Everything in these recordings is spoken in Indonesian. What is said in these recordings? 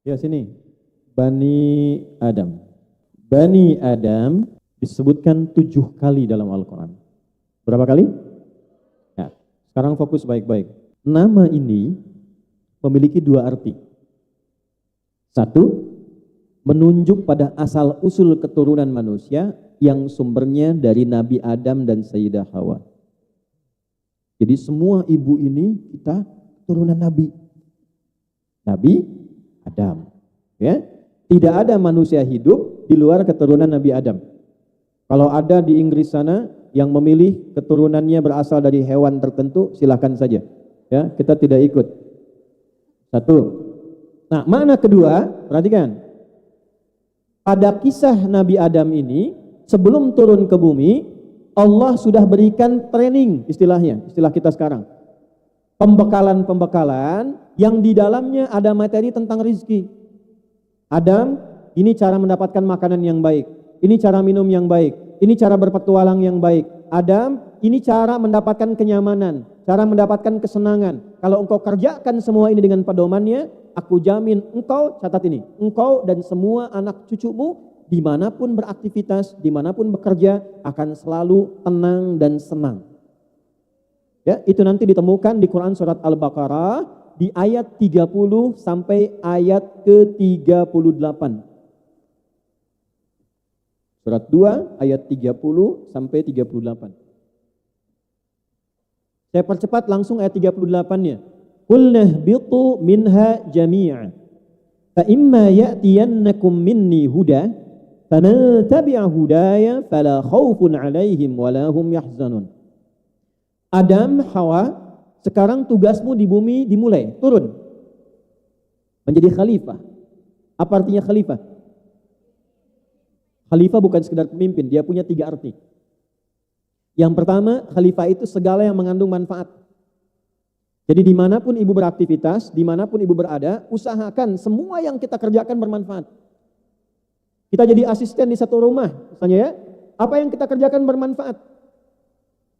Ya sini. Bani Adam. Bani Adam disebutkan 7 kali dalam Al-Quran. Berapa kali? Ya. Sekarang fokus baik-baik. Nama ini memiliki 2 arti. Satu, menunjuk pada asal-usul keturunan manusia yang sumbernya dari Nabi Adam dan Sayyidah Hawa. Jadi semua ibu ini kita keturunan Nabi. Nabi Adam. Ya, tidak ada manusia hidup di luar keturunan Nabi Adam. Kalau ada di Inggris sana yang memilih keturunannya berasal dari hewan tertentu, silakan saja. Ya, kita tidak ikut. Satu. Nah, makna kedua, perhatikan. Pada kisah Nabi Adam ini, sebelum turun ke bumi, Allah sudah berikan training, istilahnya, istilah kita sekarang. Pembekalan-pembekalan yang di dalamnya ada materi tentang rizki. Adam, ini cara mendapatkan makanan yang baik. Ini cara minum yang baik. Ini cara berpetualang yang baik. Adam, ini cara mendapatkan kenyamanan. Cara mendapatkan kesenangan. Kalau engkau kerjakan semua ini dengan pedomannya, aku jamin engkau, catat ini, engkau dan semua anak cucumu, dimanapun beraktivitas, dimanapun bekerja, akan selalu tenang dan senang. Ya, itu nanti ditemukan di Quran surat Al-Baqarah, di ayat 30 sampai ayat ke-38. Surat 2 ayat 30 sampai 38. Saya percepat langsung ayat 38-nya. Qul nahbitu minha jami'a. Fa imma ya'tiyannakum minni huda, faman tabi'a hudaya fala khaufun 'alaihim wala hum yahzanun. Adam, Hawa, sekarang tugasmu di bumi dimulai, turun. Menjadi khalifah. Apa artinya khalifah? Khalifah bukan sekedar pemimpin, dia punya 3 arti. Yang pertama, khalifah itu segala yang mengandung manfaat. Jadi dimanapun ibu beraktivitas, dimanapun ibu berada, usahakan semua yang kita kerjakan bermanfaat. Kita jadi asisten di satu rumah, misalnya ya, apa yang kita kerjakan bermanfaat.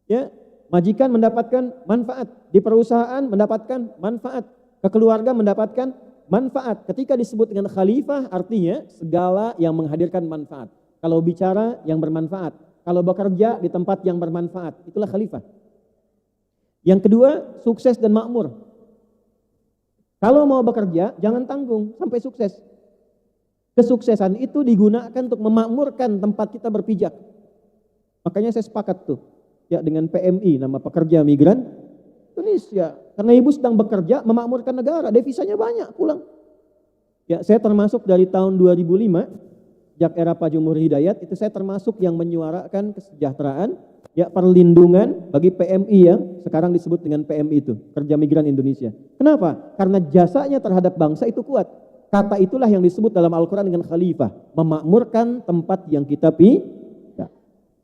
Ya, majikan mendapatkan manfaat, di perusahaan mendapatkan manfaat, ke keluarga mendapatkan manfaat. Ketika disebut dengan khalifah, artinya segala yang menghadirkan manfaat. Kalau bicara yang bermanfaat, kalau bekerja di tempat yang bermanfaat, itulah khalifah. Yang kedua, sukses dan makmur. Kalau mau bekerja, jangan tanggung sampai sukses. Kesuksesan itu digunakan untuk memakmurkan tempat kita berpijak. Makanya saya sepakat tuh, ya, dengan PMI, nama Pekerja Migran Indonesia. Karena ibu sedang bekerja memakmurkan negara, devisanya banyak pulang. Ya, saya termasuk dari tahun 2005, sejak era Pak Jumhur Hidayat, itu saya termasuk yang menyuarakan kesejahteraan, ya, perlindungan bagi PMI yang sekarang disebut dengan PMI itu, Kerja Migran Indonesia. Kenapa? Karena jasanya terhadap bangsa itu kuat. Kata itulah yang disebut dalam Al-Quran dengan khalifah, memakmurkan tempat yang kita pijak.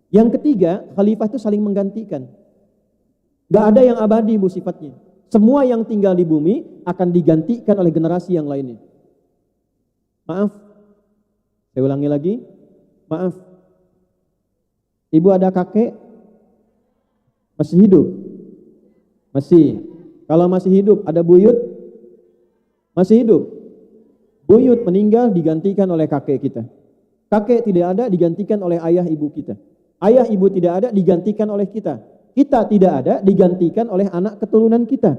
Yang ketiga, khalifah itu saling menggantikan. Gak ada yang abadi bu sifatnya. Semua yang tinggal di bumi akan digantikan oleh generasi yang lainnya. Maaf, saya ulangi lagi. Maaf, ibu ada kakek? Masih hidup? Masih. Kalau masih hidup, ada buyut? Masih hidup. Buyut meninggal digantikan oleh kakek kita. Kakek tidak ada digantikan oleh ayah ibu kita. Ayah ibu tidak ada digantikan oleh kita. Kita tidak ada digantikan oleh anak keturunan kita.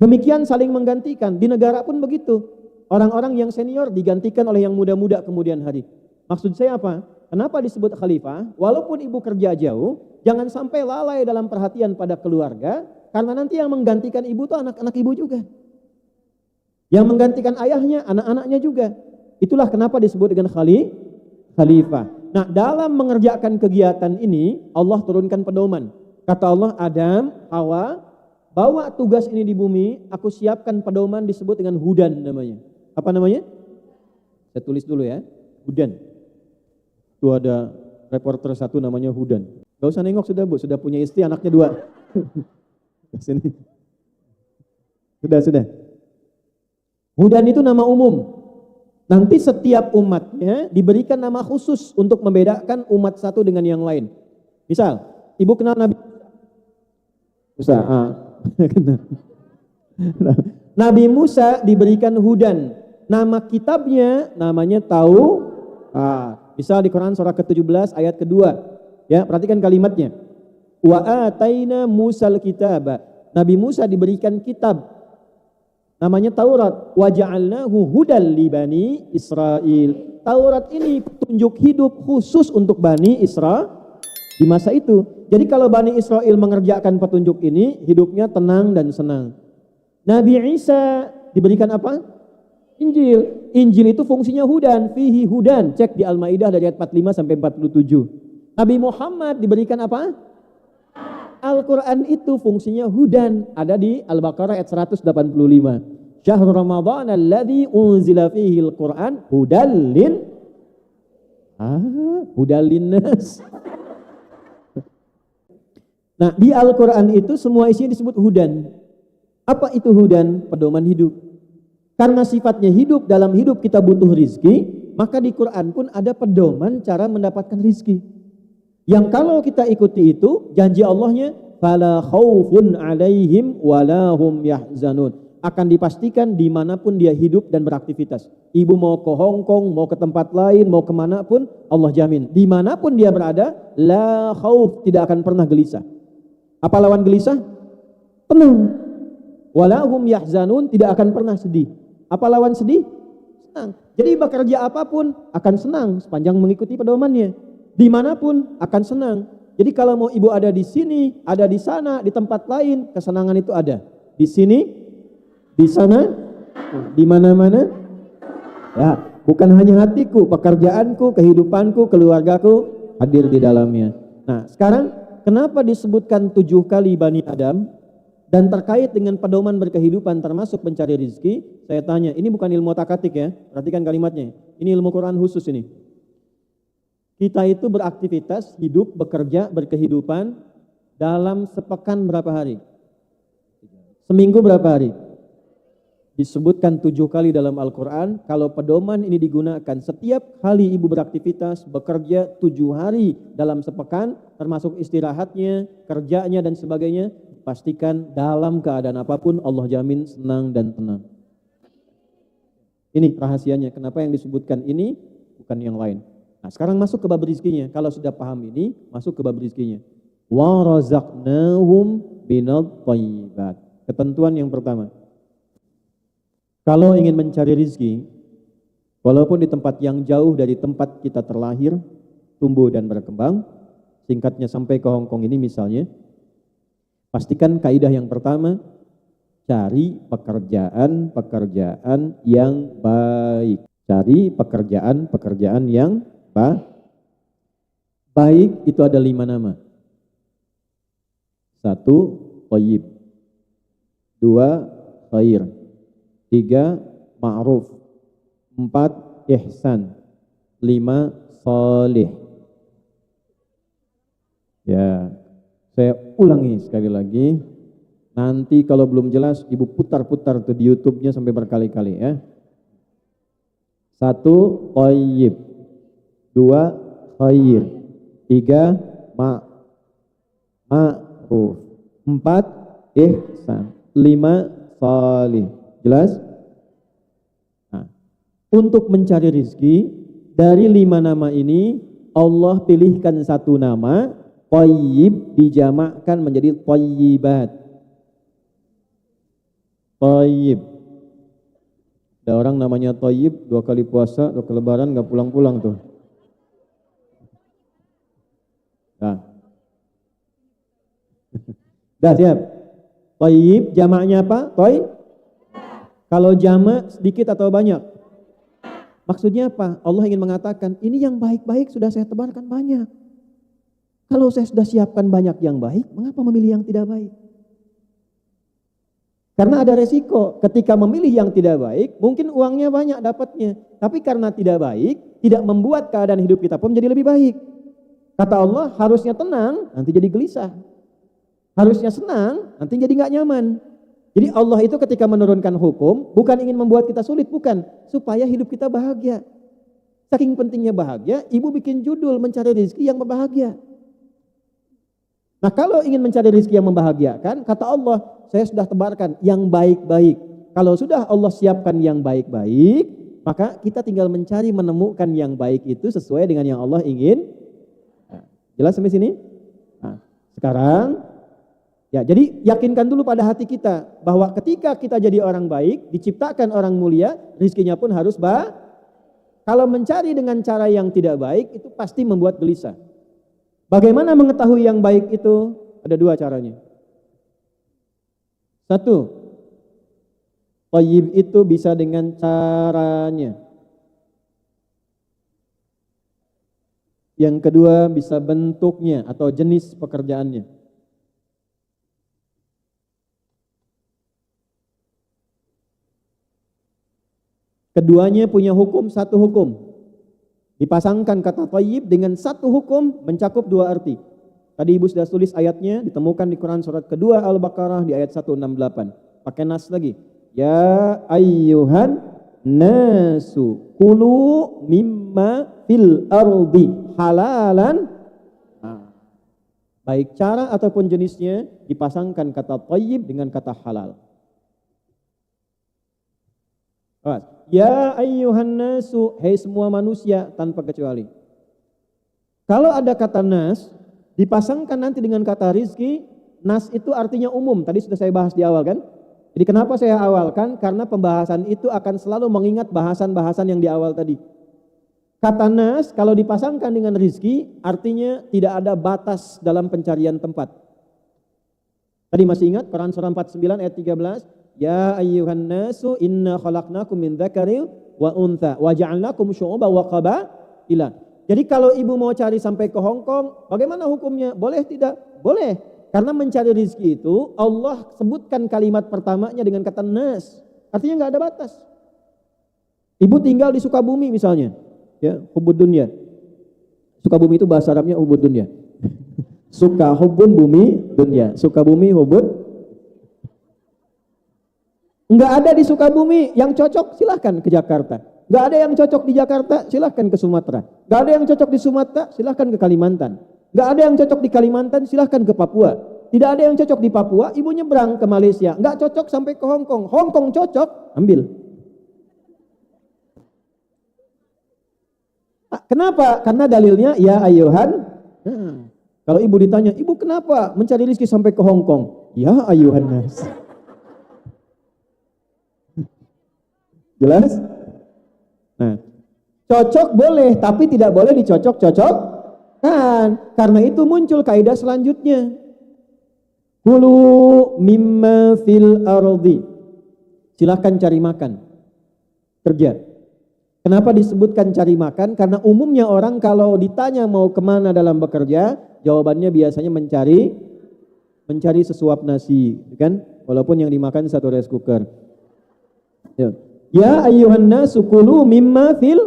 Demikian saling menggantikan. Di negara pun begitu. Orang-orang yang senior digantikan oleh yang muda-muda kemudian hari. Maksud saya apa? Kenapa disebut khalifah? Walaupun ibu kerja jauh, jangan sampai lalai dalam perhatian pada keluarga, karena nanti yang menggantikan ibu itu anak-anak ibu juga. Yang menggantikan ayahnya, anak-anaknya juga. Itulah kenapa disebut dengan khalifah. Nah, dalam mengerjakan kegiatan ini, Allah turunkan pedoman. Kata Allah, Adam, Hawa, bawa tugas ini di bumi, aku siapkan pedoman disebut dengan hudan namanya. Apa namanya? Saya tulis dulu ya, hudan. Itu ada reporter satu namanya Hudan. Gak usah nengok sudah bu, sudah punya istri, anaknya 2. Sini. Sudah. Hudan itu nama umum. Nanti setiap umatnya diberikan nama khusus untuk membedakan umat satu dengan yang lain. Misal, ibu kenal Nabi Musa. Nabi Musa diberikan Hudan. Nama kitabnya namanya Taurat. Misal di Quran surah ke-17 ayat kedua. Ya, perhatikan kalimatnya. Wa ataina Musal kitaba. Nabi Musa diberikan kitab namanya Taurat. Wa ja'alnahu hudal li bani Israil. Taurat ini petunjuk hidup khusus untuk Bani Israel di masa itu. Jadi kalau Bani Israel mengerjakan petunjuk ini, hidupnya tenang dan senang. Nabi Isa diberikan apa? Injil. Injil itu fungsinya hudan, fihi hudan. Cek di Al-Maidah dari ayat 45 sampai 47. Nabi Muhammad diberikan apa? Al-Quran itu fungsinya hudan. Ada di Al-Baqarah ayat 185. Syahrul Ramadan alladzi unzila fihi al-Quran hudallin nas. Nah, di Al-Quran itu semua isinya disebut hudan. Apa itu hudan? Pedoman hidup. Karena sifatnya hidup, dalam hidup kita butuh rizki, maka di Quran pun ada pedoman cara mendapatkan rizki. Yang kalau kita ikuti itu, janji Allahnya, fala khaufun alaihim walahum yahzanun. Akan dipastikan dimanapun dia hidup dan beraktivitas. Ibu mau ke Hong Kong, mau ke tempat lain, mau kemana pun, Allah jamin. Dimanapun dia berada, la khauf, tidak akan pernah gelisah. Apa lawan gelisah? Tenang. Walahum yahzanun, tidak akan pernah sedih. Apa lawan sedih? Senang. Jadi bekerja apapun akan senang sepanjang mengikuti pedomannya. Dimanapun akan senang. Jadi kalau mau ibu ada di sini, ada di sana, di tempat lain, kesenangan itu ada. Di sini, di sana, di mana-mana. Ya, bukan hanya hatiku, pekerjaanku, kehidupanku, keluargaku hadir di dalamnya. Nah, sekarang kenapa disebutkan 7 kali Bani Adam dan terkait dengan pedoman berkehidupan termasuk mencari rezeki? Saya tanya, ini bukan ilmu otak-atik ya. Perhatikan kalimatnya. Ini ilmu Quran khusus ini. Kita itu beraktivitas, hidup, bekerja, berkehidupan dalam sepekan berapa hari? Seminggu berapa hari? Disebutkan 7 kali dalam Al-Quran. Kalau pedoman ini digunakan setiap kali ibu beraktivitas, bekerja 7 hari dalam sepekan, termasuk istirahatnya, kerjanya dan sebagainya, pastikan dalam keadaan apapun Allah jamin senang dan tenang. Ini rahasianya. Kenapa yang disebutkan ini bukan yang lain. Nah, sekarang masuk ke bab rizkinya. Kalau sudah paham ini, masuk ke bab rizkinya. Wa razaqnahum minat thayyibat. Ketentuan yang pertama. Kalau ingin mencari rizki, walaupun di tempat yang jauh dari tempat kita terlahir, tumbuh dan berkembang, singkatnya sampai ke Hong Kong ini misalnya, pastikan kaidah yang pertama, cari pekerjaan yang baik. Cari pekerjaan yang baik. Itu ada 5 nama. 1, thayyib. 2, khair. 3, ma'ruf. 4, ihsan. 5, salih. Ya, saya ulangi sekali lagi. Nanti kalau belum jelas, ibu putar-putar tuh di YouTube-nya sampai berkali-kali ya. 1, thayyib. 2, khair. 3, ma'ruf. 4, ihsan. 5, salih. Jelas? Nah, untuk mencari rezeki dari 5 nama ini Allah pilihkan 1 nama, thayyib dijamakkan menjadi thayyibat. Thayyib. Ada orang namanya thayyib 2 kali puasa, 2 kali lebaran enggak pulang-pulang tuh. Nah. Dah siap. Thayyib jamaknya apa? Kalau jamak sedikit atau banyak? Maksudnya apa? Allah ingin mengatakan, ini yang baik-baik sudah saya tebarkan banyak. Kalau saya sudah siapkan banyak yang baik, mengapa memilih yang tidak baik? Karena ada resiko, ketika memilih yang tidak baik, mungkin uangnya banyak dapatnya. Tapi karena tidak baik, tidak membuat keadaan hidup kita pun menjadi lebih baik. Kata Allah, harusnya tenang, nanti jadi gelisah. Harusnya senang, nanti jadi nggak nyaman. Jadi Allah itu ketika menurunkan hukum, bukan ingin membuat kita sulit, bukan. Supaya hidup kita bahagia. Saking pentingnya bahagia, ibu bikin judul mencari rezeki yang berbahagia. Nah kalau ingin mencari rezeki yang membahagiakan, kata Allah, saya sudah tebarkan yang baik-baik. Kalau sudah Allah siapkan yang baik-baik, maka kita tinggal mencari menemukan yang baik itu sesuai dengan yang Allah ingin. Nah, jelas sampai sini? Nah, sekarang ya, jadi yakinkan dulu pada hati kita bahwa ketika kita jadi orang baik, diciptakan orang mulia, rizkinya pun harus Kalau mencari dengan cara yang tidak baik, itu pasti membuat gelisah. Bagaimana mengetahui yang baik itu? Ada dua caranya. Satu, thayyib itu bisa dengan caranya. Yang kedua bisa bentuknya atau jenis pekerjaannya. Keduanya punya hukum, satu hukum. Dipasangkan kata thayyib dengan satu hukum mencakup dua arti. Tadi Ibu sudah tulis ayatnya, ditemukan di Quran surat kedua Al-Baqarah di ayat 168. Pakai nas lagi. Ya ayyuhan nasu kulu mimma fil ardi halalan. Nah, baik cara ataupun jenisnya dipasangkan kata thayyib dengan kata halal. Ya ayyuhan nasu, hei semua manusia tanpa kecuali. Kalau ada kata nas dipasangkan nanti dengan kata rizki, nas itu artinya umum. Tadi sudah saya bahas di awal kan. Jadi kenapa saya awalkan? Karena pembahasan itu akan selalu mengingat bahasan-bahasan yang di awal tadi. Kata nas kalau dipasangkan dengan rizki artinya tidak ada batas dalam pencarian tempat. Tadi masih ingat Quran surah 49 ayat 13. Ya ayyuhan nasu inna khalaqnakum min dzakarin wa untha wa ja'alnakum syu'uban wa qabaila. Jadi kalau ibu mau cari sampai ke Hong Kong, bagaimana hukumnya? Boleh tidak? Boleh. Karena mencari rezeki itu Allah sebutkan kalimat pertamanya dengan kata nas. Artinya nggak ada batas. Ibu tinggal di Sukabumi misalnya, ya, hubud dunya. Sukabumi itu bahasa Arabnya hubud dunya. Suka hubun bumi dunya. Sukabumi hubud. Nggak ada di Sukabumi yang cocok, silahkan ke Jakarta. Nggak ada yang cocok di Jakarta, silahkan ke Sumatera. Nggak ada yang cocok di Sumatera, silahkan ke Kalimantan. Nggak ada yang cocok di Kalimantan, silahkan ke Papua. Tidak ada yang cocok di Papua, ibu nyebrang ke Malaysia. Nggak cocok sampai ke Hong Kong. Hong Kong cocok, ambil. Kenapa? Karena dalilnya ya ayuhan. Nah, kalau ibu ditanya, ibu kenapa mencari rezeki sampai ke Hong Kong? Ya ayuhan nas. Jelas? Nah, cocok boleh, tapi tidak boleh dicocok-cocokkan. Karena itu muncul kaidah selanjutnya. Kulu mimma fil ardi. Silahkan cari makan. Kerja. Kenapa disebutkan cari makan? Karena umumnya orang kalau ditanya mau kemana dalam bekerja, jawabannya biasanya mencari sesuap nasi, kan? Walaupun yang dimakan satu rice cooker. Ya ayyuhan nasu kulu mimma fil,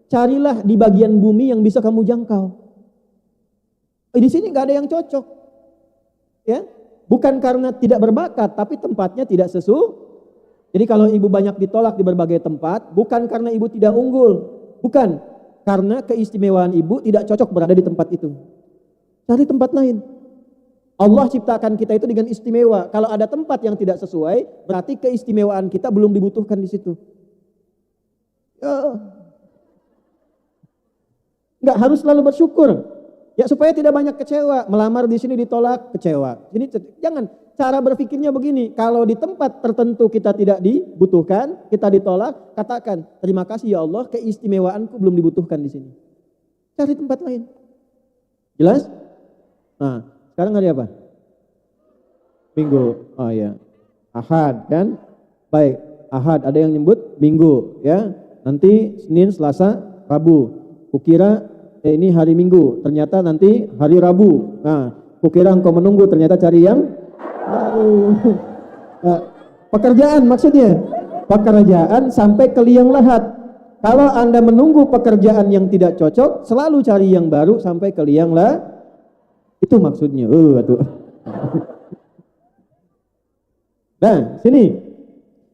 carilah di bagian bumi yang bisa kamu jangkau. Di sini nggak ada yang cocok, ya. Bukan karena tidak berbakat, tapi tempatnya tidak sesuai. Jadi kalau ibu banyak ditolak di berbagai tempat, bukan karena ibu tidak unggul, bukan karena keistimewaan ibu tidak cocok berada di tempat itu. Cari tempat lain. Allah ciptakan kita itu dengan istimewa. Kalau ada tempat yang tidak sesuai, berarti keistimewaan kita belum dibutuhkan di situ. Nggak harus selalu bersyukur. Ya supaya tidak banyak kecewa. Melamar di sini ditolak, kecewa. Jadi jangan. Cara berpikirnya begini. Kalau di tempat tertentu kita tidak dibutuhkan, kita ditolak, katakan terima kasih ya Allah, keistimewaanku belum dibutuhkan di sini. Cari tempat lain. Jelas? Nah. Sekarang hari apa? Minggu. Oh ya. Ahad kan? Baik. Ahad ada yang nyebut Minggu ya. Nanti Senin, Selasa, Rabu. Kukira ini hari Minggu, ternyata nanti hari Rabu. Nah, kukira engkau menunggu, ternyata cari yang pekerjaan maksudnya. Pekerjaan sampai ke liang lahat. Kalau Anda menunggu pekerjaan yang tidak cocok, selalu cari yang baru sampai ke liang lahat. Itu maksudnya. Nah, sini.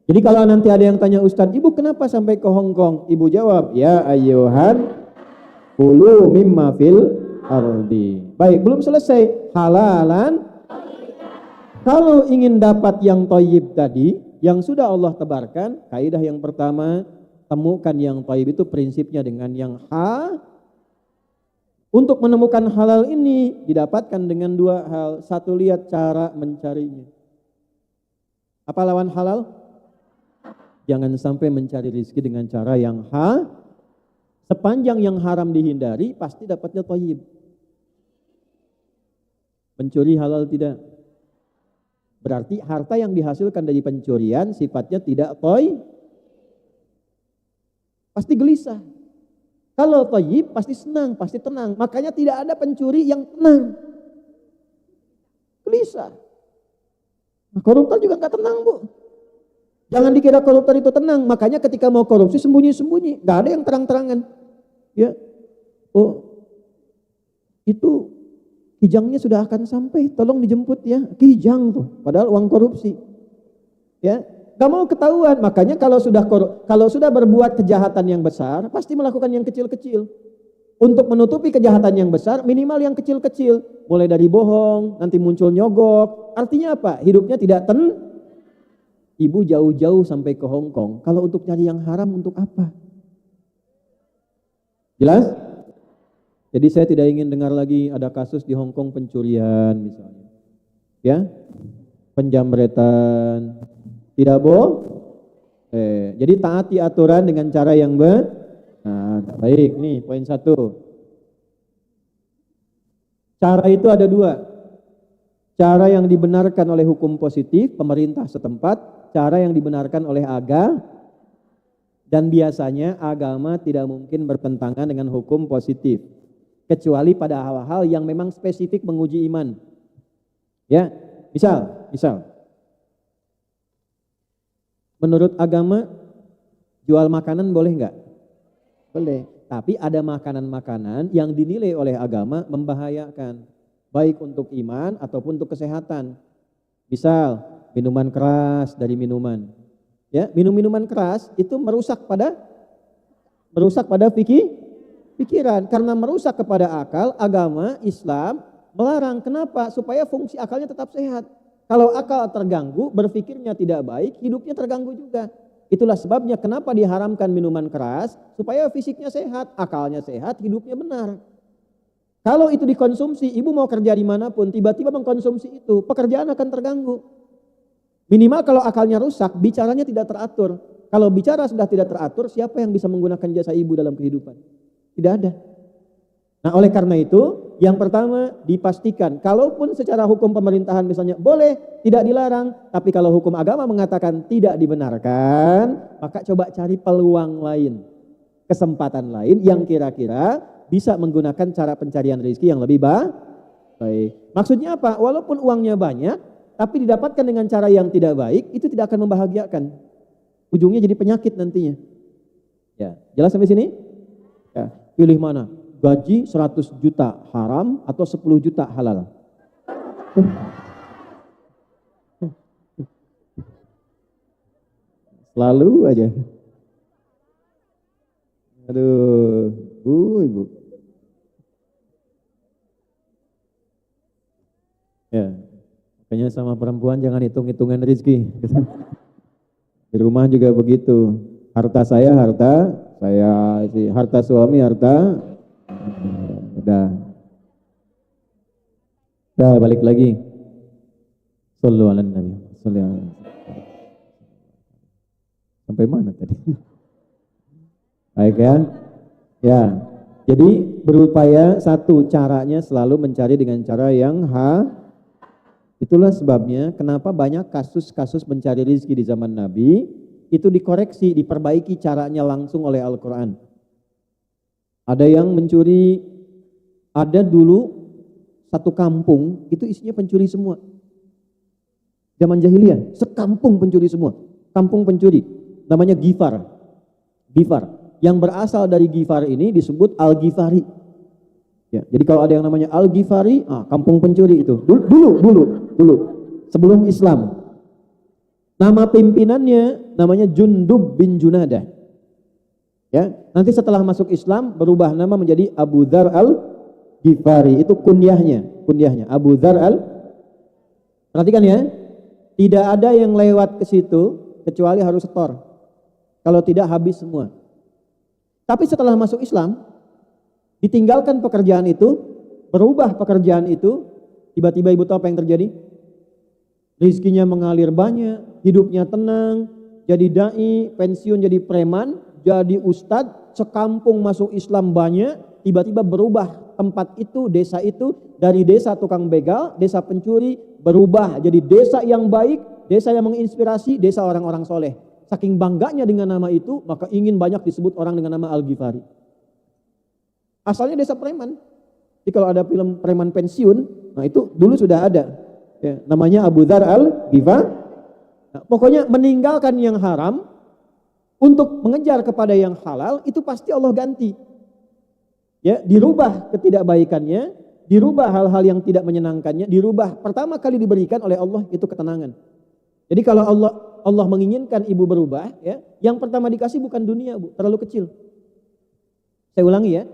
Jadi kalau nanti ada yang tanya Ustadz, ibu kenapa sampai ke Hong Kong? Ibu jawab, ya ayyuhan kulu mimma fil ardi. Baik, belum selesai. Halalan. Kalau ingin dapat yang thayyib tadi, yang sudah Allah tebarkan, kaidah yang pertama, temukan yang thayyib itu prinsipnya dengan yang Untuk menemukan halal ini didapatkan dengan dua hal. Satu, lihat cara mencarinya. Apa lawan halal? Jangan sampai mencari rezeki dengan cara yang sepanjang yang haram dihindari, pasti dapatnya thayyib. Mencuri halal tidak. Berarti harta yang dihasilkan dari pencurian sifatnya tidak thayyib. Pasti gelisah. Kalau thayyib pasti senang, pasti tenang. Makanya tidak ada pencuri yang tenang. Gelisah. Nah, koruptor juga nggak tenang, Bu. Jangan dikira koruptor itu tenang. Makanya ketika mau korupsi sembunyi-sembunyi. Nggak ada yang terang-terangan. Ya, oh itu kijangnya sudah akan sampai, tolong dijemput ya. Kijang tuh, padahal uang korupsi. Ya, nggak mau ketahuan. Makanya kalau sudah berbuat kejahatan yang besar, pasti melakukan yang kecil-kecil. Untuk menutupi kejahatan yang besar, minimal yang kecil-kecil. Mulai dari bohong, nanti muncul nyogok. Artinya apa? Hidupnya tidak Ibu jauh-jauh sampai ke Hong Kong. Kalau untuk cari yang haram, untuk apa? Jelas? Jadi saya tidak ingin dengar lagi ada kasus di Hong Kong pencurian misalnya. Ya? Penjamretan. Tidak jadi taati aturan dengan cara yang benar. Baik, nih poin 1. Cara itu ada 2. Cara yang dibenarkan oleh hukum positif pemerintah setempat, cara yang dibenarkan oleh agama, dan biasanya agama tidak mungkin bertentangan dengan hukum positif kecuali pada hal-hal yang memang spesifik menguji iman. Ya, misal menurut agama jual makanan boleh nggak? Boleh. Tapi ada makanan-makanan yang dinilai oleh agama membahayakan, baik untuk iman ataupun untuk kesehatan. Misal minuman keras dari minuman. Ya, minuman keras itu merusak pada pikiran. Karena merusak kepada akal, agama Islam melarang. Kenapa? Supaya fungsi akalnya tetap sehat. Kalau akal terganggu, berpikirnya tidak baik, hidupnya terganggu juga. Itulah sebabnya kenapa diharamkan minuman keras, supaya fisiknya sehat, akalnya sehat, hidupnya benar. Kalau itu dikonsumsi, ibu mau kerja dimanapun, tiba-tiba mengkonsumsi itu, pekerjaan akan terganggu. Minimal kalau akalnya rusak, bicaranya tidak teratur. Kalau bicara sudah tidak teratur, siapa yang bisa menggunakan jasa ibu dalam kehidupan? Tidak ada. Nah, oleh karena itu, yang pertama dipastikan, kalaupun secara hukum pemerintahan misalnya boleh, tidak dilarang, tapi kalau hukum agama mengatakan tidak dibenarkan, maka coba cari peluang lain, kesempatan lain yang kira-kira bisa menggunakan cara pencarian rezeki yang lebih baik. Maksudnya apa? Walaupun uangnya banyak, tapi didapatkan dengan cara yang tidak baik, itu tidak akan membahagiakan. Ujungnya jadi penyakit nantinya. Ya, jelas sampai sini? Ya, pilih mana? Gaji 100 juta haram atau 10 juta halal? Selalu aja. Aduh, ibu. Ya, makanya sama perempuan jangan hitung-hitungan rezeki. Di rumah juga begitu. Harta saya, harta suami, udah balik lagi. Shallu ala Nabi. Sampai mana tadi? Baik ya. Ya. Jadi berupaya satu, caranya selalu mencari dengan cara yang Itulah sebabnya kenapa banyak kasus-kasus mencari rezeki di zaman Nabi itu dikoreksi, diperbaiki caranya langsung oleh Al-Quran. Ada yang mencuri, ada dulu satu kampung itu isinya pencuri semua. Zaman jahiliyah, sekampung pencuri semua. Kampung pencuri, namanya Ghifar. Yang berasal dari Ghifar ini disebut Al-Ghifari. Ya, jadi kalau ada yang namanya Al-Ghifari, kampung pencuri itu. Dulu, sebelum Islam. Nama pimpinannya namanya Jundub bin Junadah. Ya, nanti setelah masuk Islam berubah nama menjadi Abu Dzar Al-Ghifari. Itu kunyahnya Abu Dzar Perhatikan ya, tidak ada yang lewat ke situ kecuali harus setor. Kalau tidak habis semua. Tapi setelah masuk Islam, ditinggalkan pekerjaan itu, berubah pekerjaan itu, tiba-tiba ibu tahu apa yang terjadi? Rizkinya mengalir banyak, hidupnya tenang, jadi dai, pensiun jadi preman, jadi ustadz, sekampung masuk Islam banyak, tiba-tiba berubah tempat itu, desa itu, dari desa tukang begal, desa pencuri, berubah jadi desa yang baik, desa yang menginspirasi, desa orang-orang soleh. Saking bangganya dengan nama itu, maka ingin banyak disebut orang dengan nama Al-Ghifari. Asalnya desa preman. Jadi kalau ada film preman pensiun, nah itu dulu sudah ada. Ya, namanya Abu Dzar Al-Ghifari. Nah, pokoknya meninggalkan yang haram untuk mengejar kepada yang halal, itu pasti Allah ganti. Ya, dirubah ketidakbaikannya, dirubah hal-hal yang tidak menyenangkannya, dirubah. Pertama kali diberikan oleh Allah itu ketenangan. Jadi kalau Allah menginginkan ibu berubah, ya, yang pertama dikasih bukan dunia, Bu, terlalu kecil. Saya ulangi ya,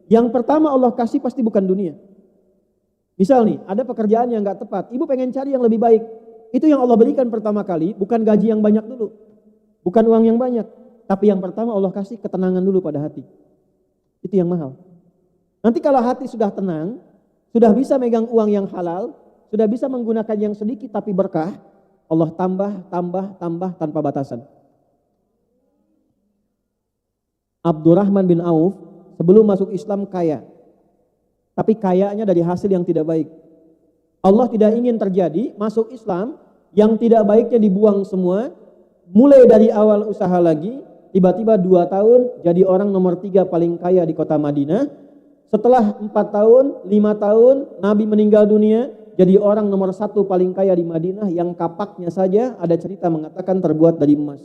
yang pertama Allah kasih pasti bukan dunia. Misal nih, ada pekerjaan yang nggak tepat, ibu pengen cari yang lebih baik. Itu yang Allah berikan pertama kali, bukan gaji yang banyak dulu, bukan uang yang banyak, tapi yang pertama Allah kasih ketenangan dulu pada hati. Itu yang mahal. Nanti kalau hati sudah tenang, sudah bisa megang uang yang halal, sudah bisa menggunakan yang sedikit tapi berkah, Allah tambah tanpa batasan. Abdurrahman bin Auf sebelum masuk Islam kaya, tapi kayanya dari hasil yang tidak baik. Allah tidak ingin terjadi masuk Islam yang tidak baiknya dibuang semua, mulai dari awal usaha lagi, tiba-tiba 2 tahun jadi orang nomor 3 paling kaya di kota Madinah. Setelah 4 tahun, 5 tahun Nabi meninggal dunia, jadi orang nomor 1 paling kaya di Madinah yang kapaknya saja ada cerita mengatakan terbuat dari emas.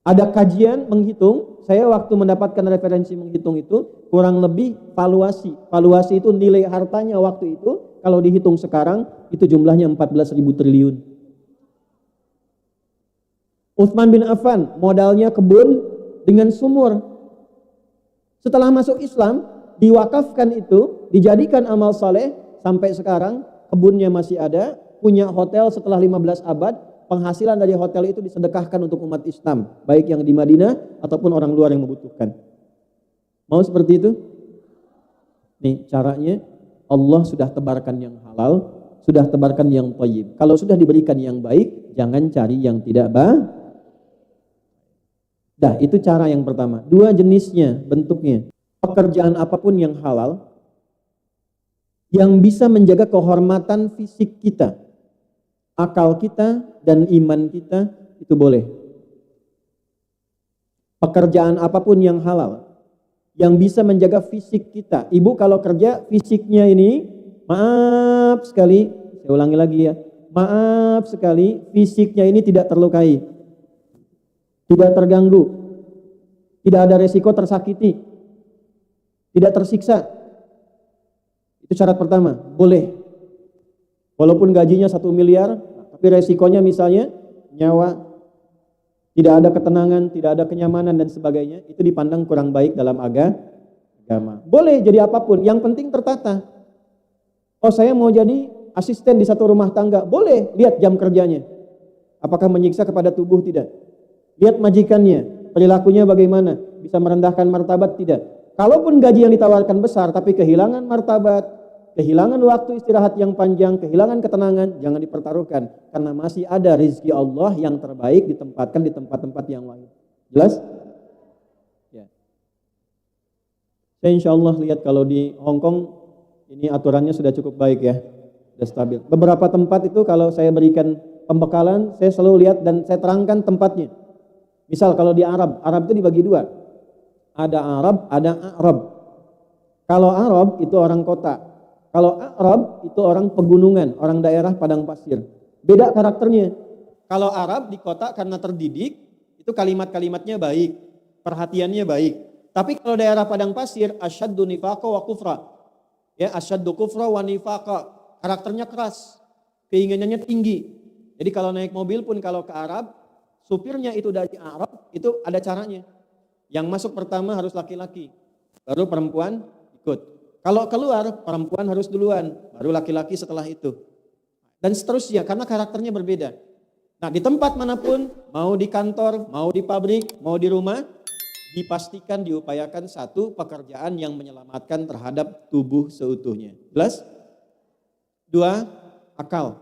Ada kajian menghitung, saya waktu mendapatkan referensi menghitung itu kurang lebih valuasi. Valuasi itu nilai hartanya waktu itu, kalau dihitung sekarang itu jumlahnya 14.000 triliun. Utsman bin Affan modalnya kebun dengan sumur. Setelah masuk Islam, diwakafkan itu, dijadikan amal saleh. Sampai sekarang kebunnya masih ada, punya hotel setelah 15 abad, penghasilan dari hotel itu disedekahkan untuk umat Islam, baik yang di Madinah ataupun orang luar yang membutuhkan. Mau seperti itu? Nih caranya, Allah sudah tebarkan yang halal, sudah tebarkan yang thayyib. Kalau sudah diberikan yang baik, jangan cari yang tidak baik. Dah, itu cara yang pertama. 2 jenisnya, bentuknya. Pekerjaan apapun yang halal, yang bisa menjaga kehormatan fisik kita, akal kita, dan iman kita, itu boleh. Pekerjaan apapun yang halal, yang bisa menjaga fisik kita. Ibu kalau kerja, fisiknya ini, maaf sekali, saya ulangi lagi ya, maaf sekali, fisiknya ini tidak terlukai, tidak terganggu, tidak ada resiko tersakiti, tidak tersiksa. Itu syarat pertama, boleh. Walaupun gajinya 1 miliar, tapi resikonya misalnya nyawa, tidak ada ketenangan, tidak ada kenyamanan dan sebagainya, itu dipandang kurang baik dalam agama. Boleh jadi apapun, yang penting tertata. Oh, saya mau jadi asisten di satu rumah tangga, boleh, lihat jam kerjanya. Apakah menyiksa kepada tubuh? Tidak. Lihat majikannya, perilakunya bagaimana, bisa merendahkan martabat? Tidak. Kalaupun gaji yang ditawarkan besar tapi kehilangan martabat, kehilangan waktu istirahat yang panjang, kehilangan ketenangan, jangan dipertaruhkan. Karena masih ada rezeki Allah yang terbaik ditempatkan di tempat-tempat yang lain. Jelas? Ya. Saya insya Allah lihat kalau di Hong Kong ini aturannya sudah cukup baik ya, sudah stabil. Beberapa tempat itu kalau saya berikan pembekalan, saya selalu lihat dan saya terangkan tempatnya. Misal kalau di Arab itu dibagi 2. Ada Arab, ada A'rab. Kalau Arab itu orang kota. Kalau Arab itu orang pegunungan, orang daerah padang pasir. Beda karakternya. Kalau Arab di kota karena terdidik, itu kalimat-kalimatnya baik, perhatiannya baik. Tapi kalau daerah padang pasir, asyaddu nifaqa wa kufra. Ya, asyaddu kufra wa nifaqa. Karakternya keras, keinginannya tinggi. Jadi kalau naik mobil pun kalau ke Arab, supirnya itu dari Arab, itu ada caranya. Yang masuk pertama harus laki-laki, baru perempuan ikut. Kalau keluar, perempuan harus duluan, baru laki-laki setelah itu. Dan seterusnya, karena karakternya berbeda. Nah, di tempat manapun, mau di kantor, mau di pabrik, mau di rumah, dipastikan diupayakan satu pekerjaan yang menyelamatkan terhadap tubuh seutuhnya. Jelas? Dua, akal.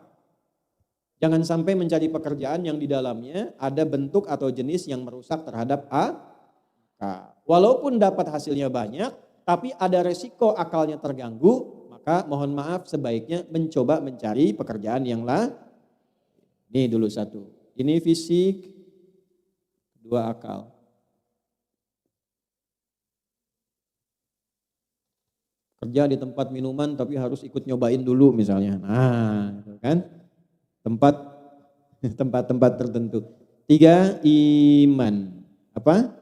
Jangan sampai mencari pekerjaan yang di dalamnya ada bentuk atau jenis yang merusak terhadap akal. Walaupun dapat hasilnya banyak, tapi ada resiko akalnya terganggu, maka mohon maaf sebaiknya mencoba mencari pekerjaan yang lain. Ini dulu satu. Ini fisik, dua akal. Kerja di tempat minuman tapi harus ikut nyobain dulu misalnya. Nah, itu kan. Tempat-tempat tertentu. Tiga, iman. Apa?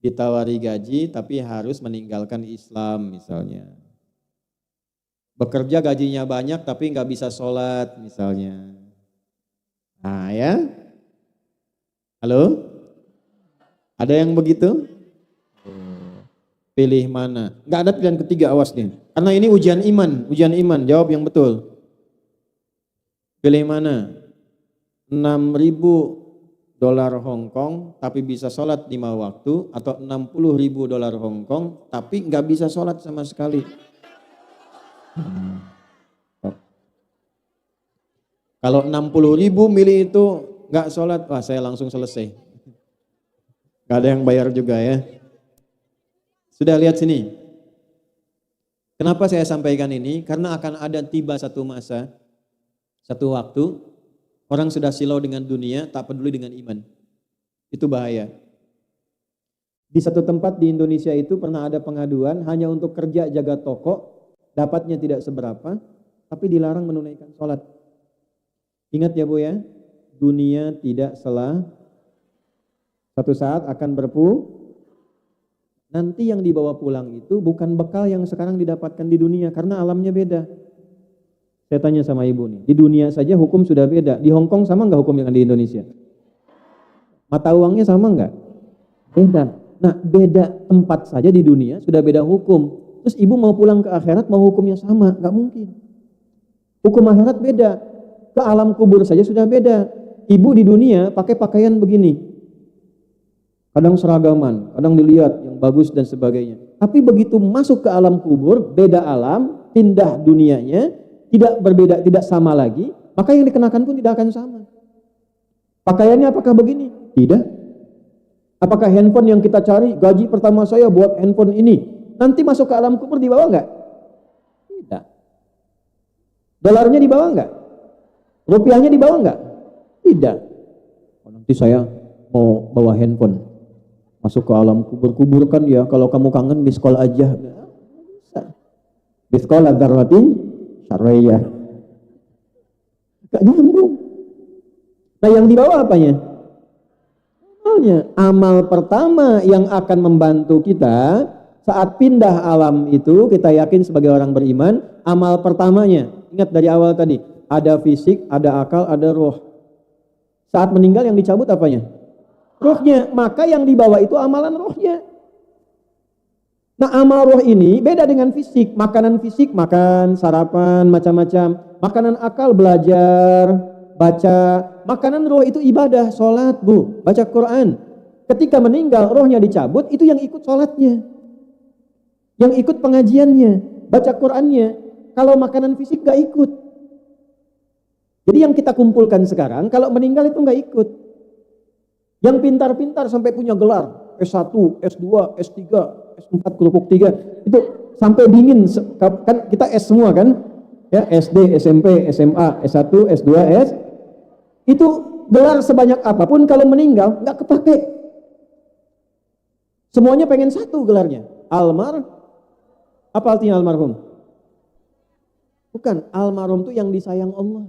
Ditawari gaji tapi harus meninggalkan Islam misalnya. Bekerja gajinya banyak tapi nggak bisa sholat misalnya. Nah ya. Halo? Ada yang begitu? Pilih mana? Nggak ada pilihan ketiga, awas nih. Karena ini ujian iman, jawab yang betul. Pilih mana? 6.000 dolar Hong Kong tapi bisa sholat 5 waktu, atau 60.000 dolar Hong Kong tapi nggak bisa sholat sama sekali. Kalau 60.000 milih itu nggak sholat, wah saya langsung selesai. Nggak ada yang bayar juga ya. Sudah lihat sini. Kenapa saya sampaikan ini? Karena akan ada tiba satu masa, satu waktu, orang sudah silau dengan dunia, tak peduli dengan iman. Itu bahaya. Di satu tempat di Indonesia itu pernah ada pengaduan, hanya untuk kerja jaga toko, dapatnya tidak seberapa, tapi dilarang menunaikan sholat. Ingat ya Bu ya, dunia tidak satu saat akan nanti yang dibawa pulang itu bukan bekal yang sekarang didapatkan di dunia, karena alamnya beda. Saya tanya sama ibu nih, di dunia saja hukum sudah beda. Di Hong Kong sama nggak hukum yang di Indonesia? Mata uangnya sama nggak? Beda. Nah beda tempat saja di dunia sudah beda hukum. Terus ibu mau pulang ke akhirat mau hukumnya sama? Nggak mungkin. Hukum akhirat beda. Ke alam kubur saja sudah beda. Ibu di dunia pakai pakaian begini. Kadang seragaman, kadang dilihat yang bagus dan sebagainya. Tapi begitu masuk ke alam kubur, beda alam, pindah dunianya, tidak berbeda, tidak sama lagi, maka yang dikenakan pun tidak akan sama. Pakaiannya apakah begini? Tidak. Apakah handphone yang kita cari, gaji pertama saya buat handphone ini, nanti masuk ke alam kubur dibawa nggak? Tidak. Dolarnya dibawa nggak? Rupiahnya dibawa nggak? Tidak. Oh, nanti saya mau bawa handphone. Masuk ke alam kubur kan ya, kalau kamu kangen biskol aja. Bisa. Biskol dzarratin syarriyah. Gak nyambung. Nah yang dibawa apanya? Amal pertama yang akan membantu kita saat pindah alam itu, kita yakin sebagai orang beriman, amal pertamanya, ingat dari awal tadi, ada fisik, ada akal, ada roh. Saat meninggal yang dicabut apanya? Rohnya. Maka yang dibawa itu amalan rohnya. Nah amal roh ini beda dengan fisik. Makanan fisik, makan, sarapan, macam-macam. Makanan akal, belajar, baca. Makanan roh itu ibadah, sholat Bu, baca Quran. Ketika meninggal rohnya dicabut, itu yang ikut sholatnya, yang ikut pengajiannya, baca Qurannya. Kalau makanan fisik gak ikut. Jadi yang kita kumpulkan sekarang, kalau meninggal itu gak ikut. Yang pintar-pintar sampai punya gelar S1, S2, S3, S4, kerupuk 3, itu sampai dingin, kan kita S semua kan, ya SD, SMP, SMA, S1, S2, itu gelar sebanyak apapun kalau meninggal nggak kepake. Semuanya pengen satu gelarnya, apa artinya almarhum? Bukan, almarhum itu yang disayang Allah.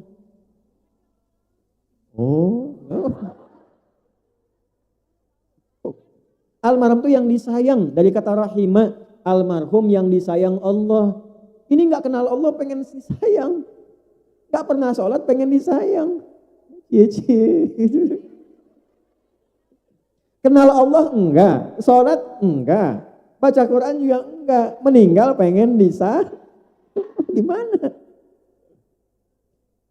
Almarhum itu yang disayang, dari kata rahimah, almarhum yang disayang Allah. Ini nggak kenal Allah pengen disayang, nggak pernah sholat pengen disayang. Kenal Allah enggak, sholat enggak, baca Quran juga enggak, meninggal pengen disayang. Gimana?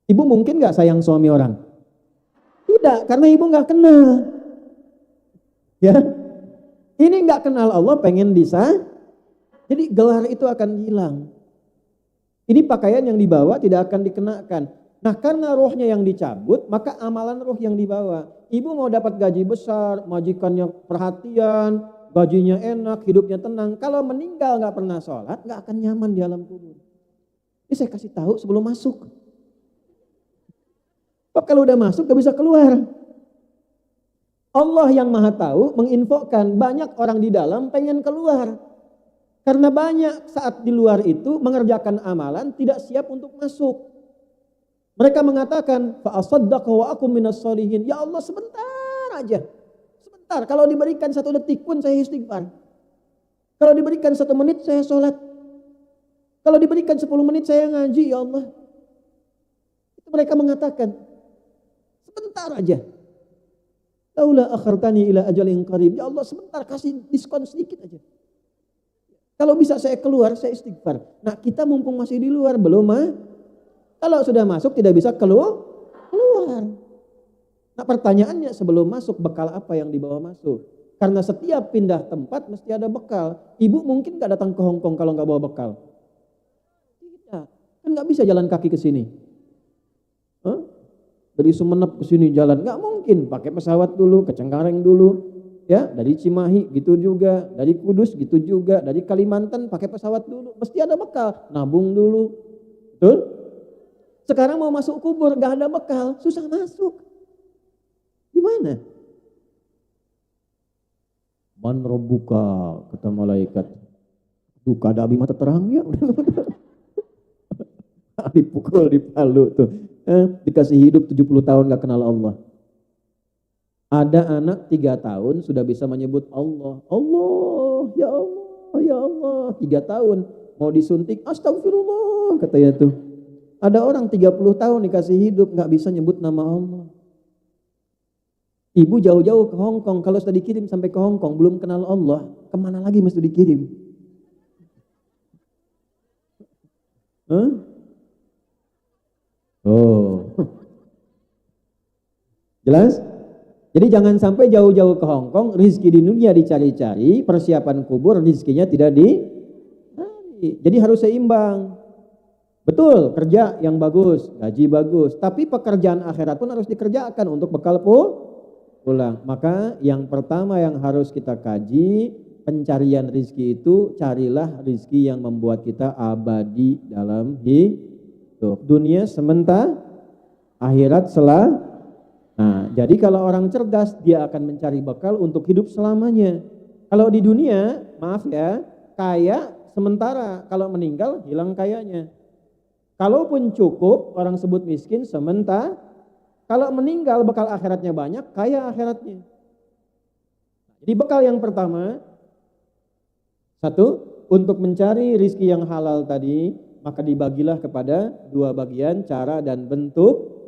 Ibu mungkin nggak sayang suami orang? Tidak, karena ibu nggak kenal. Ya. Ini nggak kenal Allah pengen bisa, jadi gelar itu akan hilang. Ini pakaian yang dibawa tidak akan dikenakan. Nah karena rohnya yang dicabut, maka amalan roh yang dibawa. Ibu mau dapat gaji besar, majikannya perhatian, gajinya enak, hidupnya tenang. Kalau meninggal nggak pernah sholat, nggak akan nyaman di alam kubur. Ini saya kasih tahu sebelum masuk. Sebab kalau udah masuk gak bisa keluar. Allah yang maha tahu menginfokan banyak orang di dalam pengen keluar. Karena banyak saat di luar itu mengerjakan amalan tidak siap untuk masuk. Mereka mengatakan, fa asaddaqa wa akum minas sholihin. Ya Allah sebentar aja. Sebentar, kalau diberikan 1 detik pun saya istighfar. Kalau diberikan 1 menit saya sholat. Kalau diberikan 10 menit saya ngaji, ya Allah. Itu mereka mengatakan, sebentar aja. Laula akhartani ila ajalin qarib. Ya Allah sebentar, kasih diskon sedikit aja. Kalau bisa saya keluar, saya istighfar. Nah kita mumpung masih di luar, belum kalau sudah masuk tidak bisa keluar. Nah pertanyaannya sebelum masuk bekal apa yang dibawa masuk? Karena setiap pindah tempat mesti ada bekal. Ibu mungkin gak datang ke Hong Kong kalau gak bawa bekal. Tidak, kan gak bisa jalan kaki ke sini. Dari Sumenep ke sini jalan, nggak mungkin, pakai pesawat dulu, ke Cengkareng dulu, ya dari Cimahi gitu juga, dari Kudus gitu juga, dari Kalimantan pakai pesawat dulu, mesti ada bekal, nabung dulu, betul? Sekarang mau masuk kubur, nggak ada bekal, susah masuk, gimana? Man robbuka, kata malaikat, duka dabi mata terang ya, dipukul, dipalu tuh. Dikasih hidup 70 tahun gak kenal Allah. Ada anak 3 tahun sudah bisa menyebut Allah. Allah, ya Allah, ya Allah. 3 tahun mau disuntik, astagfirullah katanya tuh. Ada orang 30 tahun dikasih hidup gak bisa nyebut nama Allah. Ibu jauh-jauh ke Hong Kong, kalau sudah dikirim sampai ke Hong Kong belum kenal Allah, kemana lagi mesti dikirim? Oh, jelas? Jadi jangan sampai jauh-jauh ke Hong Kong, rizki di dunia dicari-cari, persiapan kubur rizkinya tidak jadi harus seimbang. Betul, kerja yang bagus, gaji bagus, tapi pekerjaan akhirat pun harus dikerjakan untuk bekal pulang. Maka yang pertama yang harus kita kaji, pencarian rizki itu, carilah rizki yang membuat kita abadi dalam hidup. Dunia sementara, akhirat Nah, jadi kalau orang cerdas, dia akan mencari bekal untuk hidup selamanya. Kalau di dunia, maaf ya, kaya sementara, kalau meninggal hilang kayanya. Kalaupun cukup, orang sebut miskin sementara, kalau meninggal bekal akhiratnya banyak, kaya akhiratnya. Jadi bekal yang pertama, 1, untuk mencari rizki yang halal tadi, maka dibagilah kepada 2 bagian, cara dan bentuk.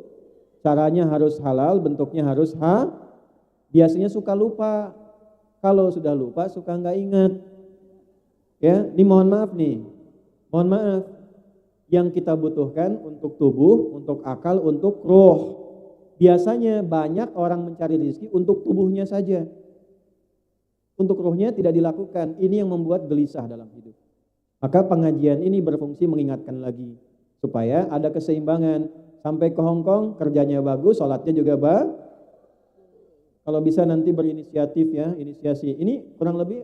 Caranya harus halal, bentuknya harus biasanya suka lupa. Kalau sudah lupa suka nggak ingat. Ya, ini mohon maaf nih. Mohon maaf. Yang kita butuhkan untuk tubuh, untuk akal, untuk roh. Biasanya banyak orang mencari rezeki untuk tubuhnya saja. Untuk rohnya tidak dilakukan. Ini yang membuat gelisah dalam hidup. Maka pengajian ini berfungsi mengingatkan lagi. Supaya ada keseimbangan. Sampai ke Hong Kong, kerjanya bagus, sholatnya juga Kalau bisa nanti berinisiatif ya, inisiasi. Ini kurang lebih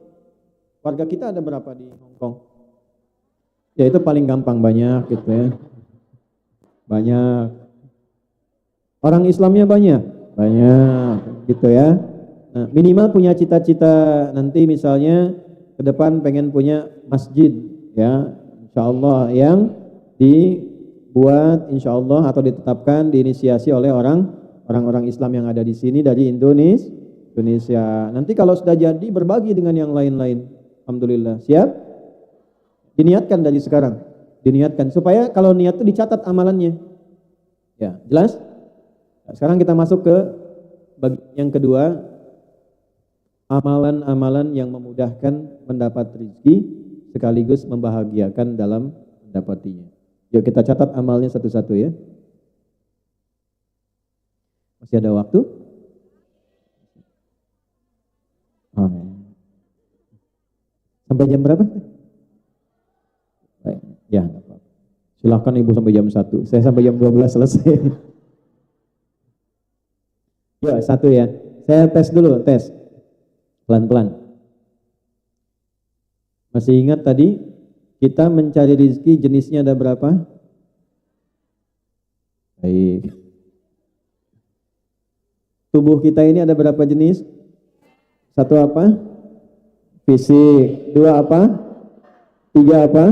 warga kita ada berapa di Hong Kong? Ya itu paling gampang, banyak gitu ya. Banyak. Orang Islamnya banyak gitu ya. Nah, minimal punya cita-cita nanti misalnya ke depan pengen punya masjid ya, insyaallah yang dibuat insyaallah atau ditetapkan diinisiasi oleh orang-orang Islam yang ada di sini dari Indonesia. Nanti kalau sudah jadi berbagi dengan yang lain-lain. Alhamdulillah. Siap? Diniatkan dari sekarang. Diniatkan supaya kalau niat itu dicatat amalannya. Ya, jelas? Nah, sekarang kita masuk ke bagian yang kedua, amalan-amalan yang memudahkan mendapat rezeki sekaligus membahagiakan dalam mendapatinya. Yuk kita catat amalnya satu-satu ya. Masih ada waktu? Sampai jam berapa? Baik. Ya, nggak apa-apa. Silahkan Ibu sampai jam 1. Saya sampai jam 12 selesai. Yuk, 1 ya. Saya tes dulu, tes. Pelan-pelan. Masih ingat tadi kita mencari rezeki jenisnya ada berapa? Baik. Tubuh kita ini ada berapa jenis? 1 apa? Fisik. 2 apa? 3 apa?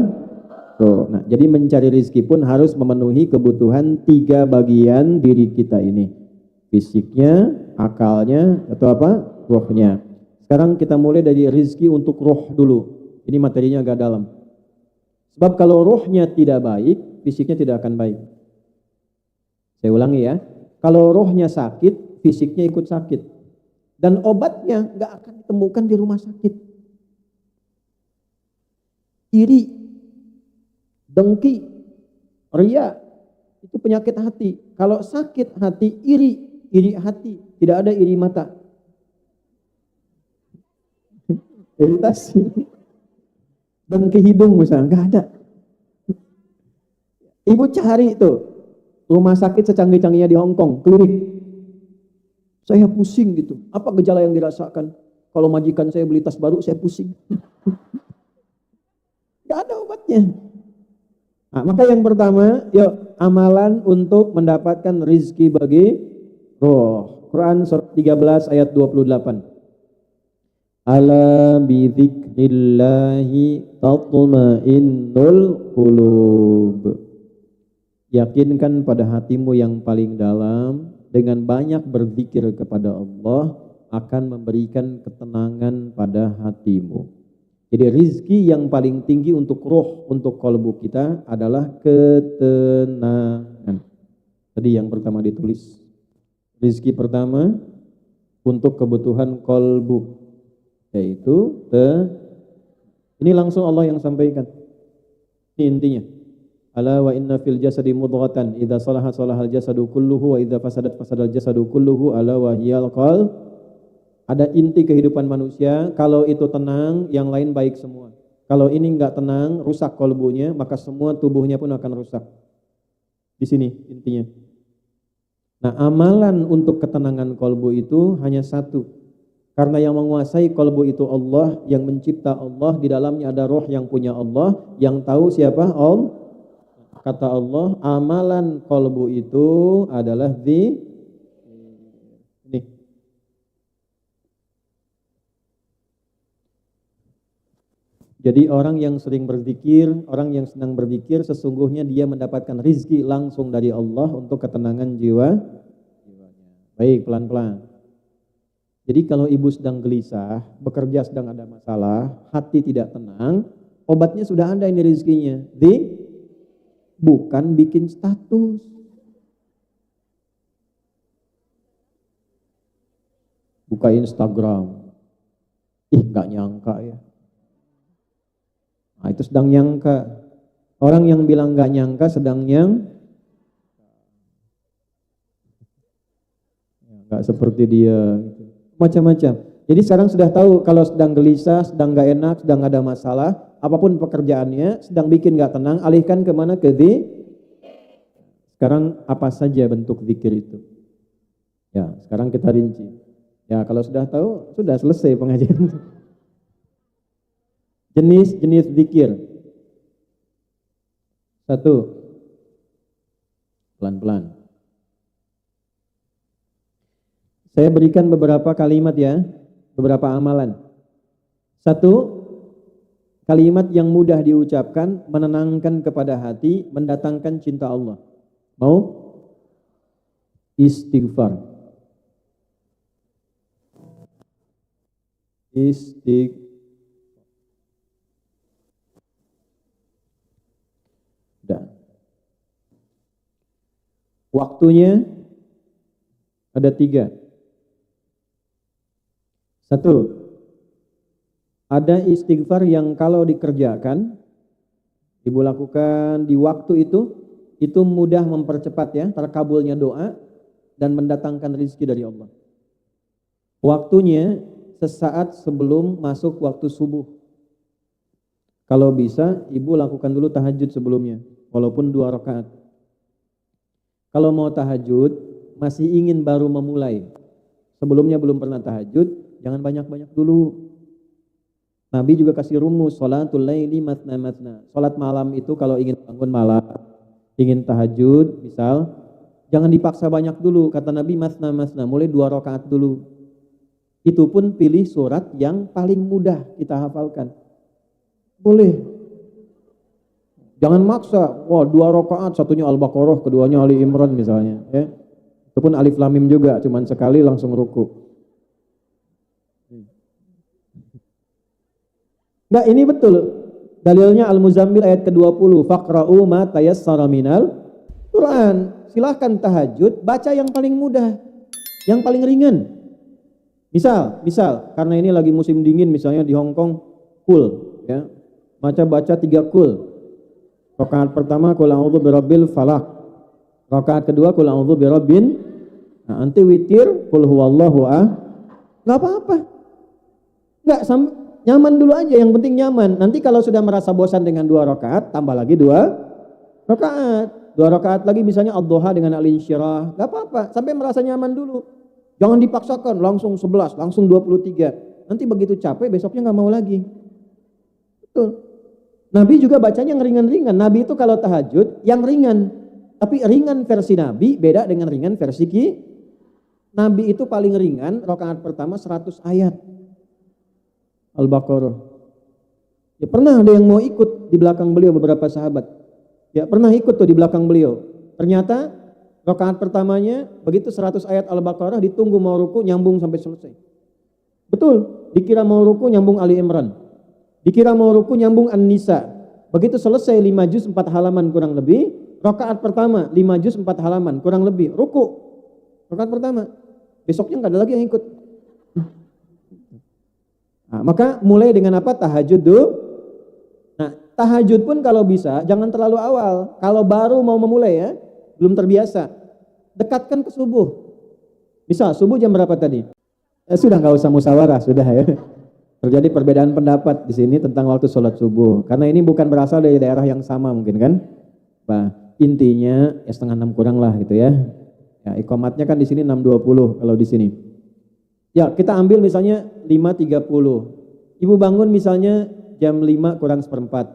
Tuh. Nah, jadi mencari rezeki pun harus memenuhi kebutuhan 3 bagian diri kita ini. Fisiknya, akalnya, atau apa? Rohnya. Sekarang kita mulai dari rezeki untuk roh dulu. Ini materinya agak dalam. Sebab kalau rohnya tidak baik, fisiknya tidak akan baik. Saya ulangi ya. Kalau rohnya sakit, fisiknya ikut sakit. Dan obatnya nggak akan ditemukan di rumah sakit. Iri, dengki, ria, itu penyakit hati. Kalau sakit hati, iri hati. Tidak ada iri mata. Iritasi. Dengki hidung misalnya, nggak ada. Ibu cari itu rumah sakit secanggih-canggihnya di Hong Kong, klinik. Saya pusing gitu. Apa gejala yang dirasakan? Kalau majikan saya beli tas baru, saya pusing. Gak ada obatnya. Nah, maka yang pertama, yuk amalan untuk mendapatkan rizki bagi roh. Quran surat 13 ayat 28. Ala bidzikrillahi tatma'innul qulub. Yakinkan pada hatimu yang paling dalam, dengan banyak berzikir kepada Allah akan memberikan ketenangan pada hatimu. Jadi rizki yang paling tinggi untuk roh, untuk kalbu kita adalah ketenangan. Tadi yang pertama ditulis. Rizki pertama untuk kebutuhan kalbu, yaitu ini langsung Allah yang sampaikan. Ini intinya. Ala wa inna fil jasadi mudghatan idza salaha salahal jasadu kulluhu wa idza fasadat fasadal jasadu kulluhu ala wa hiyal qalb. Ada inti kehidupan manusia, kalau itu tenang yang lain baik semua. Kalau ini enggak tenang, rusak kalbunya, maka semua tubuhnya pun akan rusak. Di sini intinya. Nah, amalan untuk ketenangan kalbu itu hanya satu. Karena yang menguasai kalbu itu Allah, yang mencipta Allah, di dalamnya ada roh yang punya Allah, yang tahu siapa? Allah. Kata Allah, amalan kalbu itu adalah ini. Jadi orang yang sering berzikir, orang yang senang berzikir, sesungguhnya dia mendapatkan rizki langsung dari Allah untuk ketenangan jiwa. Baik, pelan-pelan. Jadi kalau ibu sedang gelisah, bekerja sedang ada masalah, hati tidak tenang, obatnya sudah ada ini rizkinya. Bukan bikin status. Buka Instagram. Gak nyangka ya. Nah, itu sedang nyangka. Orang yang bilang gak nyangka sedang gak seperti dia. Macam-macam. Jadi sekarang sudah tahu kalau sedang gelisah, sedang gak enak, sedang ada masalah, apapun pekerjaannya, sedang bikin gak tenang, alihkan kemana? Ke Sekarang apa saja bentuk zikir itu? Ya, sekarang kita rinci. Ya, kalau sudah tahu, sudah selesai pengajian. Jenis-jenis zikir. 1. Pelan-pelan. Saya berikan beberapa kalimat ya, beberapa amalan. 1, kalimat yang mudah diucapkan, menenangkan kepada hati, mendatangkan cinta Allah. Mau? Istighfar. Waktunya ada 3. 1, ada istighfar yang kalau dikerjakan, ibu lakukan di waktu itu mudah mempercepat ya, terkabulnya doa dan mendatangkan rezeki dari Allah. Waktunya sesaat sebelum masuk waktu subuh. Kalau bisa, ibu lakukan dulu tahajud sebelumnya, walaupun 2 rakaat. Kalau mau tahajud, masih ingin baru memulai, sebelumnya belum pernah tahajud, jangan banyak-banyak dulu. Nabi juga kasih rumus, sholatul laili matna matna. Sholat malam itu kalau ingin bangun malam, ingin tahajud, misal, jangan dipaksa banyak dulu. Kata Nabi, matna matna, mulai 2 rakaat dulu. Itu pun pilih surat yang paling mudah kita hafalkan. Boleh. Jangan maksa, wah 2 rakaat, satunya Al-Baqarah, keduanya Ali Imran misalnya. Ya. Itu pun Alif Lam Mim juga, cuman sekali langsung ruku. Enggak, ini betul. Dalilnya Al-Muzammil ayat ke-20, faqra'u ma tayassara minal Quran. Silahkan tahajud, baca yang paling mudah, yang paling ringan. Misal, karena ini lagi musim dingin misalnya di Hong Kong, cool, ya. Baca 3 kul. Rakaat pertama qul a'udzu birabbil falaq. Rakaat kedua qul a'udzu birabbin. Nah, nanti witir qul huwallahu ahad. Enggak apa-apa. Enggak nyaman dulu aja, yang penting nyaman. Nanti kalau sudah merasa bosan dengan 2 rakaat, tambah lagi 2 rakaat. 2 rakaat lagi misalnya ad-duha dengan al-insyirah. Enggak apa-apa, sampai merasa nyaman dulu. Jangan dipaksakan langsung 11, langsung 23. Nanti begitu capek besoknya enggak mau lagi. Betul. Nabi juga bacanya yang ringan-ringan. Nabi itu kalau tahajud yang ringan. Tapi ringan versi Nabi beda dengan ringan versi Nabi itu paling ringan rakaat pertama 100 ayat. Al-Baqarah. Ya pernah ada yang mau ikut di belakang beliau, beberapa sahabat. Ya pernah ikut tuh di belakang beliau. Ternyata rakaat pertamanya begitu 100 ayat Al-Baqarah, ditunggu mau ruku nyambung sampai selesai. Betul, dikira mau ruku nyambung Ali Imran. Dikira mau ruku nyambung An-Nisa. Begitu selesai 5 juz 4 halaman kurang lebih, rakaat pertama 5 juz 4 halaman kurang lebih, ruku. Rakaat pertama. Besoknya enggak ada lagi yang ikut. Nah, maka mulai dengan apa? Tahajud dulu. Nah, tahajud pun kalau bisa jangan terlalu awal. Kalau baru mau memulai ya, belum terbiasa, dekatkan ke subuh. Misal subuh jam berapa tadi? Sudah nggak usah musyawarah, sudah ya. Terjadi perbedaan pendapat di sini tentang waktu sholat subuh. Karena ini bukan berasal dari daerah yang sama mungkin kan. Nah, intinya ya 5:30 kurang lah gitu ya. Ya iqamatnya kan di sini 6:20 kalau di sini. Ya kita ambil misalnya 5:30. Ibu bangun misalnya jam 5 kurang seperempat.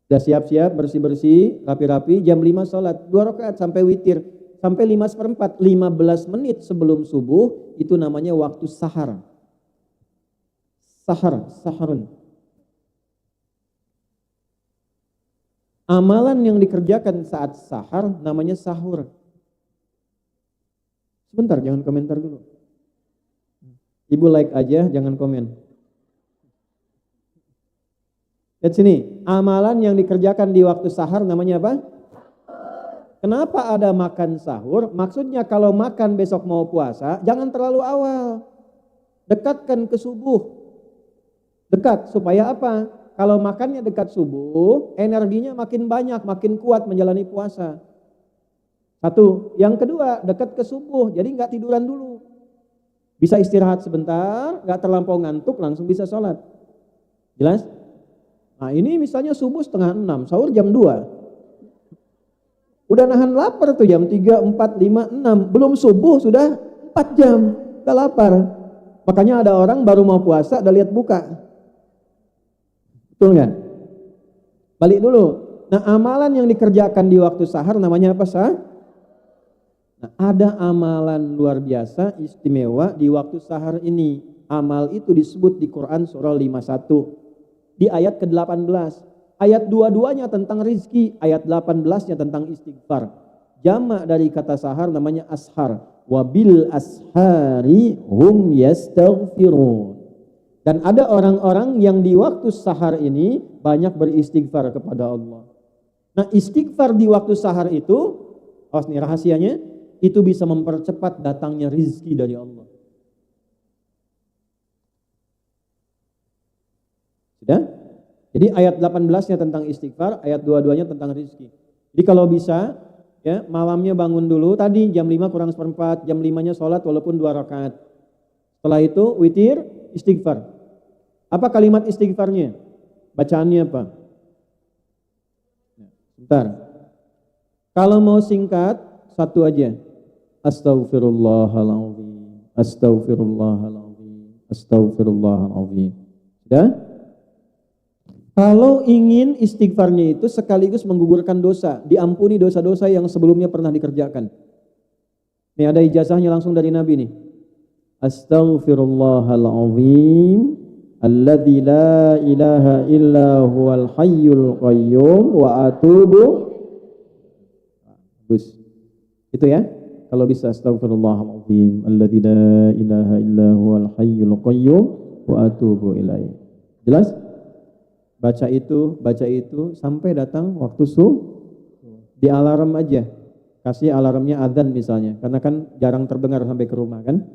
Sudah siap-siap, bersih-bersih, rapi-rapi, jam 5 sholat. 2 rakaat sampai witir. Sampai 5:15, 15 menit sebelum subuh, itu namanya waktu sahar. Saharun. Amalan yang dikerjakan saat sahar namanya sahur. Sebentar, jangan komentar dulu. Ibu like aja, jangan komen. Lihat sini, amalan yang dikerjakan di waktu sahar namanya apa? Kenapa ada makan sahur? Maksudnya kalau makan besok mau puasa, jangan terlalu awal. Dekatkan ke subuh. Dekat, supaya apa? Kalau makannya dekat subuh, energinya makin banyak, makin kuat menjalani puasa. Satu. Yang kedua, dekat ke subuh, jadi nggak tiduran dulu. Bisa istirahat sebentar, nggak terlampau ngantuk, langsung bisa sholat. Jelas? Nah ini misalnya subuh 5:30, sahur jam 2. Udah nahan lapar tuh jam 3, 4, 5, 6. Belum subuh sudah 4 jam, udah lapar. Makanya ada orang baru mau puasa, udah lihat buka. Betul nggak? Balik dulu. Nah amalan yang dikerjakan di waktu sahar namanya apa sah? Nah, ada amalan luar biasa istimewa di waktu sahar ini. Amal itu disebut di Quran surah 51 di ayat ke-18. Ayat 22-nya tentang rizki, ayat 18-nya tentang istighfar. Jamak dari kata sahar namanya ashar. Wabil ashari hum yastaghfirun. Dan ada orang-orang yang di waktu sahar ini banyak beristighfar kepada Allah. Nah istighfar di waktu sahar itu, awas nih rahasianya, itu bisa mempercepat datangnya rizki dari Allah. Sudah? Jadi ayat 18-nya tentang istighfar, ayat 22-nya tentang rizki. Jadi kalau bisa, ya malamnya bangun dulu, tadi jam 5 kurang seperempat, jam 5-nya sholat walaupun 2 rakaat. Setelah itu witir, istighfar. Apa kalimat istighfarnya? Bacaannya apa? Bentar. Kalau mau singkat, satu aja. Astaghfirullahaladzim. Astaghfirullahaladzim. Astaghfirullahaladzim. Sudah? Kalau ingin istighfarnya itu sekaligus menggugurkan dosa, diampuni dosa-dosa yang sebelumnya pernah dikerjakan. Ini ada ijazahnya langsung dari Nabi nih. Astaghfirullahaladzim alladzi la ilaha illa huwal hayyul qayyum wa atubu. Bagus. Itu ya. Kalau bisa astaghfirullahaladzim alladzi la ilaha illa huwal hayyul qayyum wa atubu ilaihi. Jelas? Baca itu sampai datang waktu di alarm aja. Kasih alarmnya adzan misalnya, karena kan jarang terdengar sampai ke rumah kan.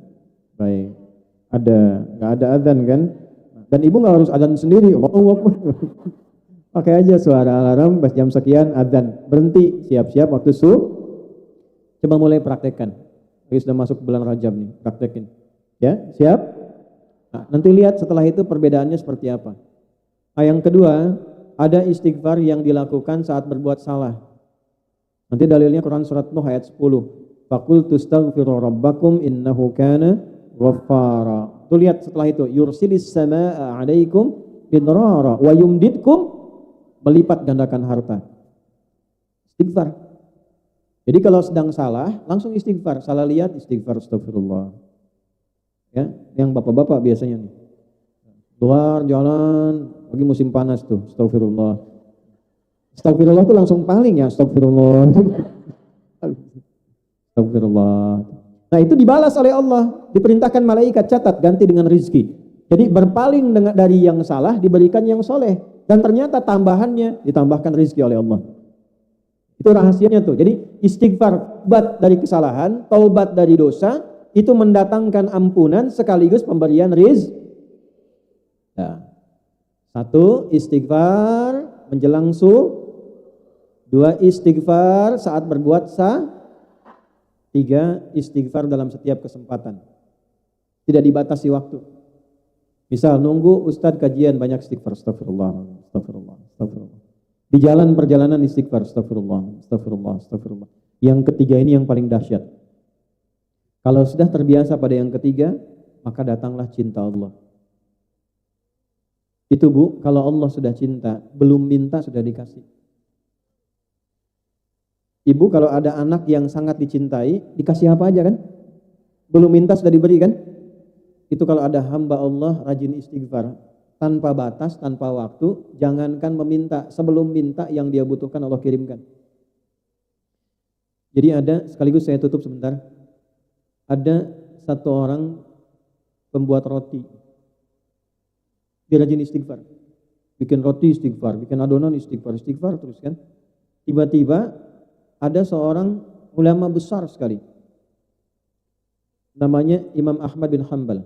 Baik. Nggak ada adzan kan? Dan ibu nggak harus adzan sendiri. Pakai aja suara alarm pas jam sekian adzan. Berhenti, siap-siap waktu Coba mulai praktekkan. Ini sudah masuk bulan Rajab nih, praktekin. Ya, siap? Nah, nanti lihat setelah itu perbedaannya seperti apa. Nah, yang kedua, ada istighfar yang dilakukan saat berbuat salah. Nanti dalilnya Quran surat Nuh ayat 10. Faqultu astaghfiru rabbakum innahu kana ghaffara. Tuh lihat setelah itu, yursilis samaa 'alaikum bidrara wa yumdidkum, melipat gandakan harta. Istighfar. Jadi kalau sedang salah, langsung istighfar. Salah lihat, istighfar, astagfirullah. Ya, yang bapak-bapak biasanya nih. Keluar jalan, lagi musim panas tuh, astagfirullah. Astagfirullah itu langsung paling ya, astagfirullah. Astagfirullah. Nah itu dibalas oleh Allah, diperintahkan malaikat catat ganti dengan rizki. Jadi berpaling dari yang salah diberikan yang soleh, dan ternyata tambahannya ditambahkan rizki oleh Allah. Itu rahasianya tuh. Jadi istighfar, taubat dari kesalahan, taubat dari dosa, itu mendatangkan ampunan sekaligus pemberian rizki. Nah, satu istighfar menjelang dua istighfar saat berbuat tiga istighfar dalam setiap kesempatan. Tidak dibatasi waktu. Misal nunggu ustadz kajian banyak istighfar, astagfirullah, astagfirullah, astagfirullah. Di jalan perjalanan istighfar, astagfirullah, astagfirullah, astagfirullah. Yang ketiga ini yang paling dahsyat. Kalau sudah terbiasa pada yang ketiga, maka datanglah cinta Allah. Itu Bu, kalau Allah sudah cinta, belum minta sudah dikasih. Ibu kalau ada anak yang sangat dicintai, dikasih apa aja kan? Belum minta sudah diberi kan? Itu kalau ada hamba Allah rajin istighfar, tanpa batas, tanpa waktu, jangankan meminta, sebelum minta yang dia butuhkan Allah kirimkan. Jadi ada, sekaligus saya tutup sebentar, ada satu orang pembuat roti, dia rajin istighfar, bikin roti istighfar, bikin adonan istighfar, istighfar terus kan. Tiba-tiba ada seorang ulama besar sekali, namanya Imam Ahmad bin Hanbal.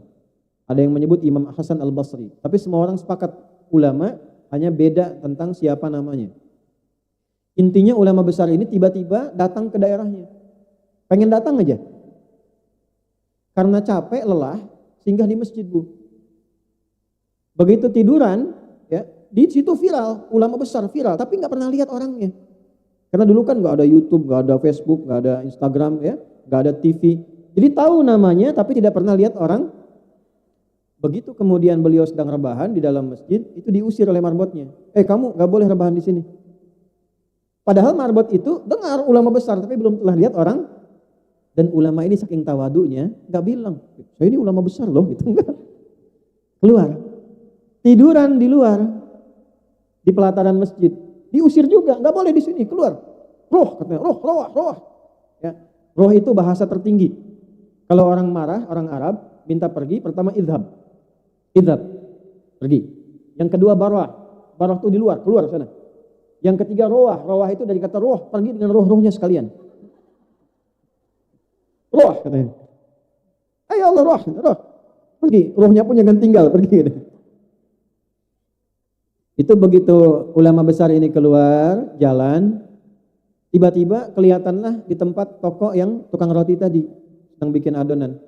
Ada yang menyebut Imam Hasan al-Basri, tapi semua orang sepakat ulama, hanya beda tentang siapa namanya. Intinya ulama besar ini tiba-tiba datang ke daerahnya, pengen datang aja, karena capek, lelah, singgah di masjid Bu. Begitu tiduran, ya di situ viral, ulama besar viral, tapi nggak pernah lihat orangnya. Karena dulu kan nggak ada YouTube, nggak ada Facebook, nggak ada Instagram, ya, nggak ada TV. Jadi tahu namanya, tapi tidak pernah lihat orang. Begitu kemudian beliau sedang rebahan di dalam masjid, itu diusir oleh marbotnya. Kamu nggak boleh rebahan di sini. Padahal marbot itu dengar ulama besar, tapi belum telah lihat orang. Dan ulama ini saking tawadunya, nggak bilang, saya ini ulama besar loh, gitu enggak. Keluar, tiduran di luar, di pelataran masjid. Diusir juga, nggak boleh di sini, keluar. Roh, katanya, roh. Ya, roh itu bahasa tertinggi. Kalau orang marah, orang Arab minta pergi, pertama idhab, pergi. Yang kedua barwah itu di luar, keluar sana. Yang ketiga roh itu dari kata roh, pergi dengan roh-rohnya sekalian. Roh, katanya. Ayo Allah roh, pergi. Rohnya pun jangan tinggal, pergi. Itu begitu ulama besar ini keluar jalan, tiba-tiba kelihatanlah di tempat toko yang tukang roti tadi sedang bikin adonan.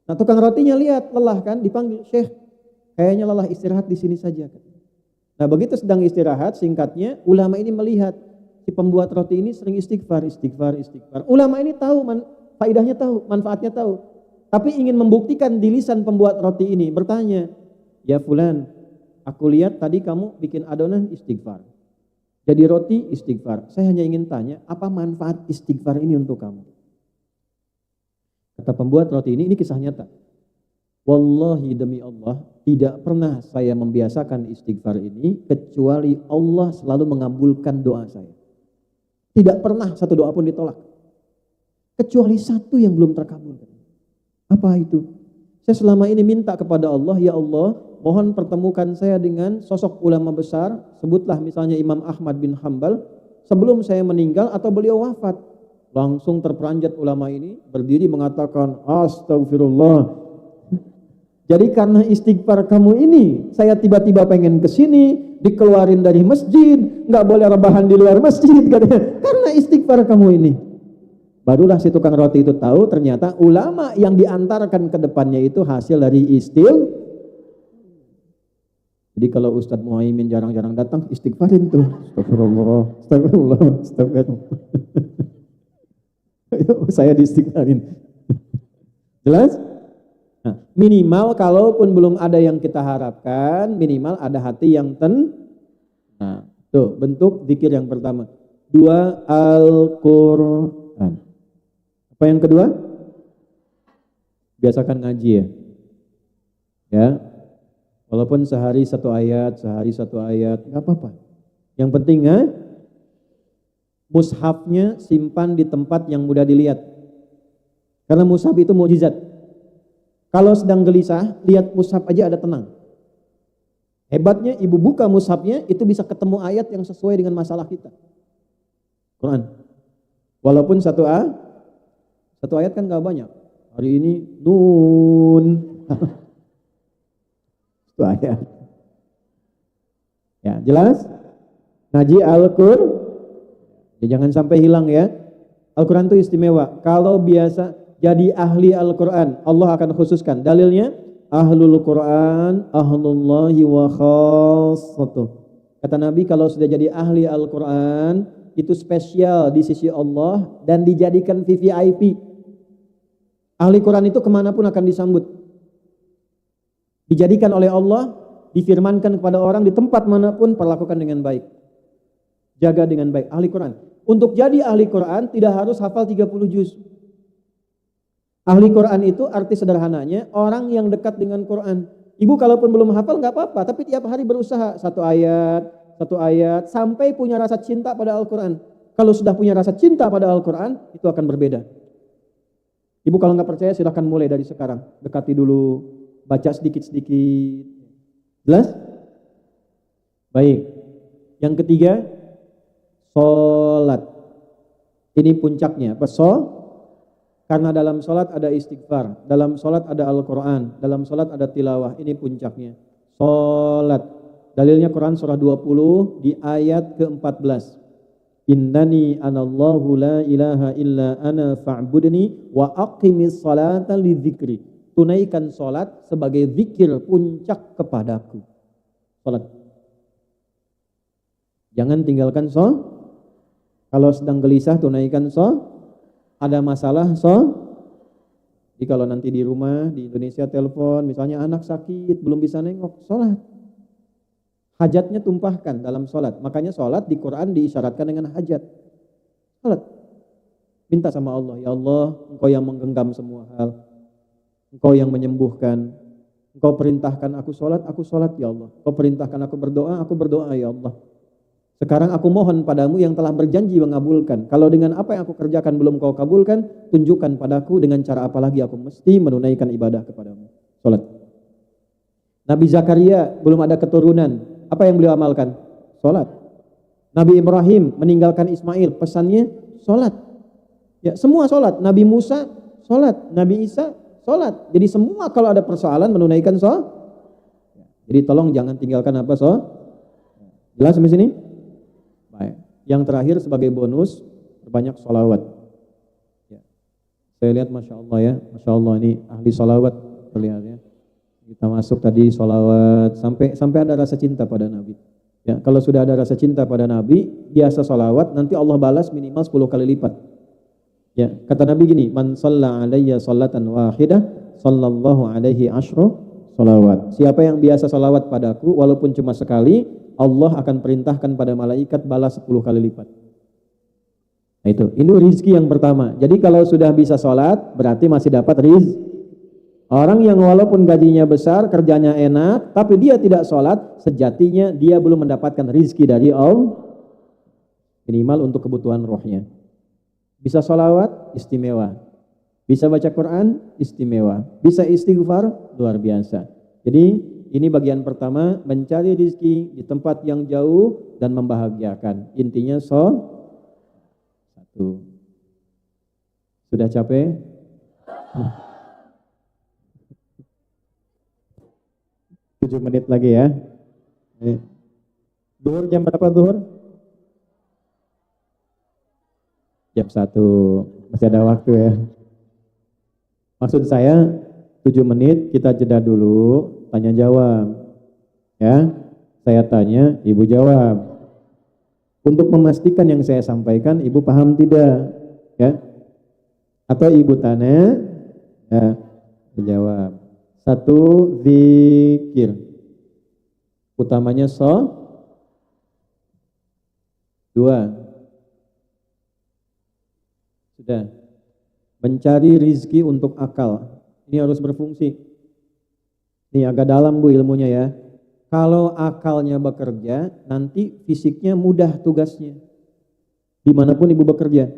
Nah tukang rotinya lihat lelah kan, dipanggil, Syekh, kayaknya lelah, istirahat di sini saja. Nah begitu sedang istirahat, singkatnya ulama ini melihat si pembuat roti ini sering istighfar. Ulama ini tahu faidahnya tahu, manfaatnya tahu. Tapi ingin membuktikan di lisan pembuat roti ini, bertanya, ya fulan, aku lihat tadi kamu bikin adonan istighfar. Jadi roti istighfar. Saya hanya ingin tanya, apa manfaat istighfar ini untuk kamu? Kata pembuat roti ini kisah nyata. Wallahi demi Allah, tidak pernah saya membiasakan istighfar ini kecuali Allah selalu mengabulkan doa saya. Tidak pernah satu doa pun ditolak. Kecuali satu yang belum terkabul. Apa itu? Saya selama ini minta kepada Allah, ya Allah, mohon pertemukan saya dengan sosok ulama besar, sebutlah misalnya Imam Ahmad bin Hanbal, sebelum saya meninggal atau beliau wafat. Langsung terperanjat ulama ini, berdiri mengatakan, astagfirullah. Jadi karena istighfar kamu ini, saya tiba-tiba pengen kesini, dikeluarin dari masjid, nggak boleh rebahan di luar masjid, katanya. Karena istighfar kamu ini. Barulah si tukang roti itu tahu ternyata ulama yang diantarkan ke depannya itu hasil dari Jadi kalau Ustadz Muhaimin jarang-jarang datang, istighfarin tuh. Astagfirullah. Saya diistighfarin. Jelas? Nah, minimal kalaupun belum ada yang kita harapkan, minimal ada hati yang Nah, tuh bentuk zikir yang pertama. 2, Al-Quran. Apa yang kedua? Biasakan ngaji ya. Ya. Walaupun sehari satu ayat, nggak apa-apa. Yang penting mushafnya simpan di tempat yang mudah dilihat. Karena mushaf itu mukjizat. Kalau sedang gelisah, lihat mushaf aja ada tenang. Hebatnya ibu buka mushafnya itu bisa ketemu ayat yang sesuai dengan masalah kita. Quran. Walaupun satu ayat kan gak banyak. Hari ini Nun. Satu ayat. Ya, jelas? Ngaji Al-Qur'an. Ya, jangan sampai hilang ya. Al-Quran itu istimewa. Kalau biasa jadi ahli Al-Quran, Allah akan khususkan. Dalilnya, Ahlul Quran, Ahlullahi wa khassatuh. Kata Nabi, kalau sudah jadi ahli Al-Quran, itu spesial di sisi Allah dan dijadikan VVIP. Ahli Quran itu kemanapun akan disambut. Dijadikan oleh Allah, difirmankan kepada orang di tempat manapun, perlakukan dengan baik. Jaga dengan baik. Ahli Quran. Untuk jadi ahli Quran tidak harus hafal 30 juz. Ahli Quran itu arti sederhananya orang yang dekat dengan Quran. Ibu kalaupun belum hafal nggak apa-apa, tapi tiap hari berusaha satu ayat sampai punya rasa cinta pada Al-Quran. Kalau sudah punya rasa cinta pada Al-Quran, itu akan berbeda. Ibu kalau nggak percaya silahkan mulai dari sekarang. Dekati dulu, baca sedikit-sedikit. Jelas? Baik. Yang ketiga, sholat. Ini puncaknya. Apa? Karena dalam sholat ada istighfar, dalam sholat ada Al-Quran, dalam sholat ada tilawah. Ini puncaknya. Sholat. Dalilnya Quran surah 20 di ayat ke-14. Innani anallahu la ilaha illa ana fa'budni wa aqimis salata li dzikri. Tunaikan sholat sebagai zikir puncak kepadaku. Sholat. Jangan tinggalkan sholat. Kalau sedang gelisah tunaikan sholat. Ada masalah jadi kalau nanti di rumah di Indonesia telepon, misalnya anak sakit belum bisa nengok, sholat. Hajatnya tumpahkan dalam sholat. Makanya sholat di Quran diisyaratkan dengan hajat. Sholat. Minta sama Allah, ya Allah, Engkau yang menggenggam semua hal. Engkau yang menyembuhkan. Engkau perintahkan aku sholat ya Allah. Engkau perintahkan aku berdoa ya Allah. Sekarang aku mohon padamu yang telah berjanji mengabulkan. Kalau dengan apa yang aku kerjakan belum kau kabulkan, tunjukkan padaku dengan cara apa lagi aku mesti menunaikan ibadah kepadamu. Sholat. Nabi Zakaria belum ada keturunan. Apa yang beliau amalkan? Sholat. Nabi Ibrahim meninggalkan Ismail. Pesannya sholat. Ya, semua sholat. Nabi Musa sholat. Nabi Isa sholat. Jadi semua kalau ada persoalan menunaikan sholat. Jadi tolong jangan tinggalkan apa sholat. Jelas sampai sini? Baik. Yang terakhir sebagai bonus, perbanyak sholawat. Ya. Saya lihat Masya Allah ya, Masya Allah ini ahli sholawat terlihat ya. Kita masuk tadi sholawat sampai ada rasa cinta pada Nabi. Ya, kalau sudah ada rasa cinta pada Nabi, biasa salawat, nanti Allah balas minimal 10 kali lipat. Ya, kata Nabi gini, man shalla alayya sholatan wahidah, sallallahu alaihi asyru salawat. Siapa yang biasa salawat padaku, walaupun cuma sekali, Allah akan perintahkan pada malaikat balas 10 kali lipat. Nah ini rizki yang pertama. Jadi kalau sudah bisa sholat, berarti masih dapat rizki. Orang yang walaupun gajinya besar, kerjanya enak, tapi dia tidak sholat, sejatinya dia belum mendapatkan rizki dari Allah. Minimal untuk kebutuhan rohnya. Bisa sholawat, istimewa. Bisa baca Quran, istimewa. Bisa istighfar, luar biasa. Jadi ini bagian pertama, mencari rizki di tempat yang jauh dan membahagiakan. Intinya satu. Sudah capek? 7 menit lagi ya. Duhur jam berapa duhur? Jam 1. Masih ada waktu ya. Maksud saya 7 menit kita jeda dulu, tanya jawab. Ya. Saya tanya, Ibu jawab. Untuk memastikan yang saya sampaikan Ibu paham tidak? Ya. Atau Ibu tanya, ya, jawab. 1, zikir. Utamanya 2. Sudah. Mencari rizki untuk akal. Ini harus berfungsi. Ini agak dalam Bu ilmunya ya. Kalau akalnya bekerja, nanti fisiknya mudah tugasnya. Dimanapun Ibu bekerja.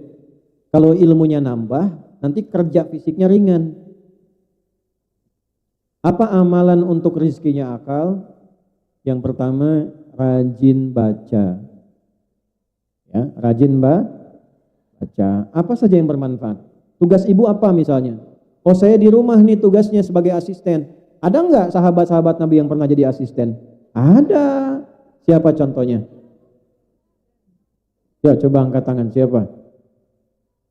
Kalau ilmunya nambah, nanti kerja fisiknya ringan. Apa amalan untuk rizkinya akal? Yang pertama, rajin baca. Ya, rajin baca. Apa saja yang bermanfaat? Tugas Ibu apa misalnya? Oh, saya di rumah nih tugasnya sebagai asisten. Ada enggak sahabat-sahabat Nabi yang pernah jadi asisten? Ada. Siapa contohnya? Ya, coba angkat tangan. Siapa?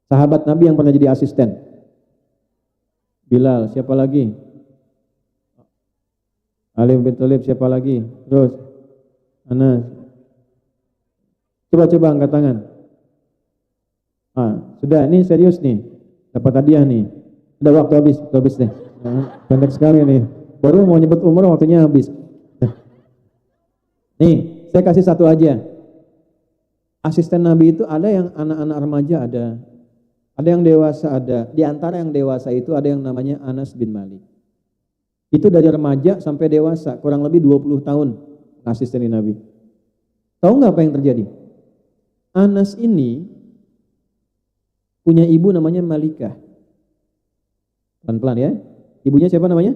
Sahabat Nabi yang pernah jadi asisten. Bilal. Siapa lagi? Ali bin Thalib. Siapa lagi? Terus Anas. Coba angkat tangan. Sudah, ini serius nih. Dapat hadiah nih. Udah waktu habis deh. Pendek sekali nih. Baru mau nyebut umur waktunya habis. Nih, saya kasih satu aja. Asisten Nabi itu ada yang anak-anak remaja ada. Ada yang dewasa ada. Di antara yang dewasa itu ada yang namanya Anas bin Malik. Itu dari remaja sampai dewasa, kurang lebih 20 tahun asisten Nabi. Tahu nggak apa yang terjadi? Anas ini punya ibu namanya Malikah. Pelan-pelan ya. Ibunya siapa namanya?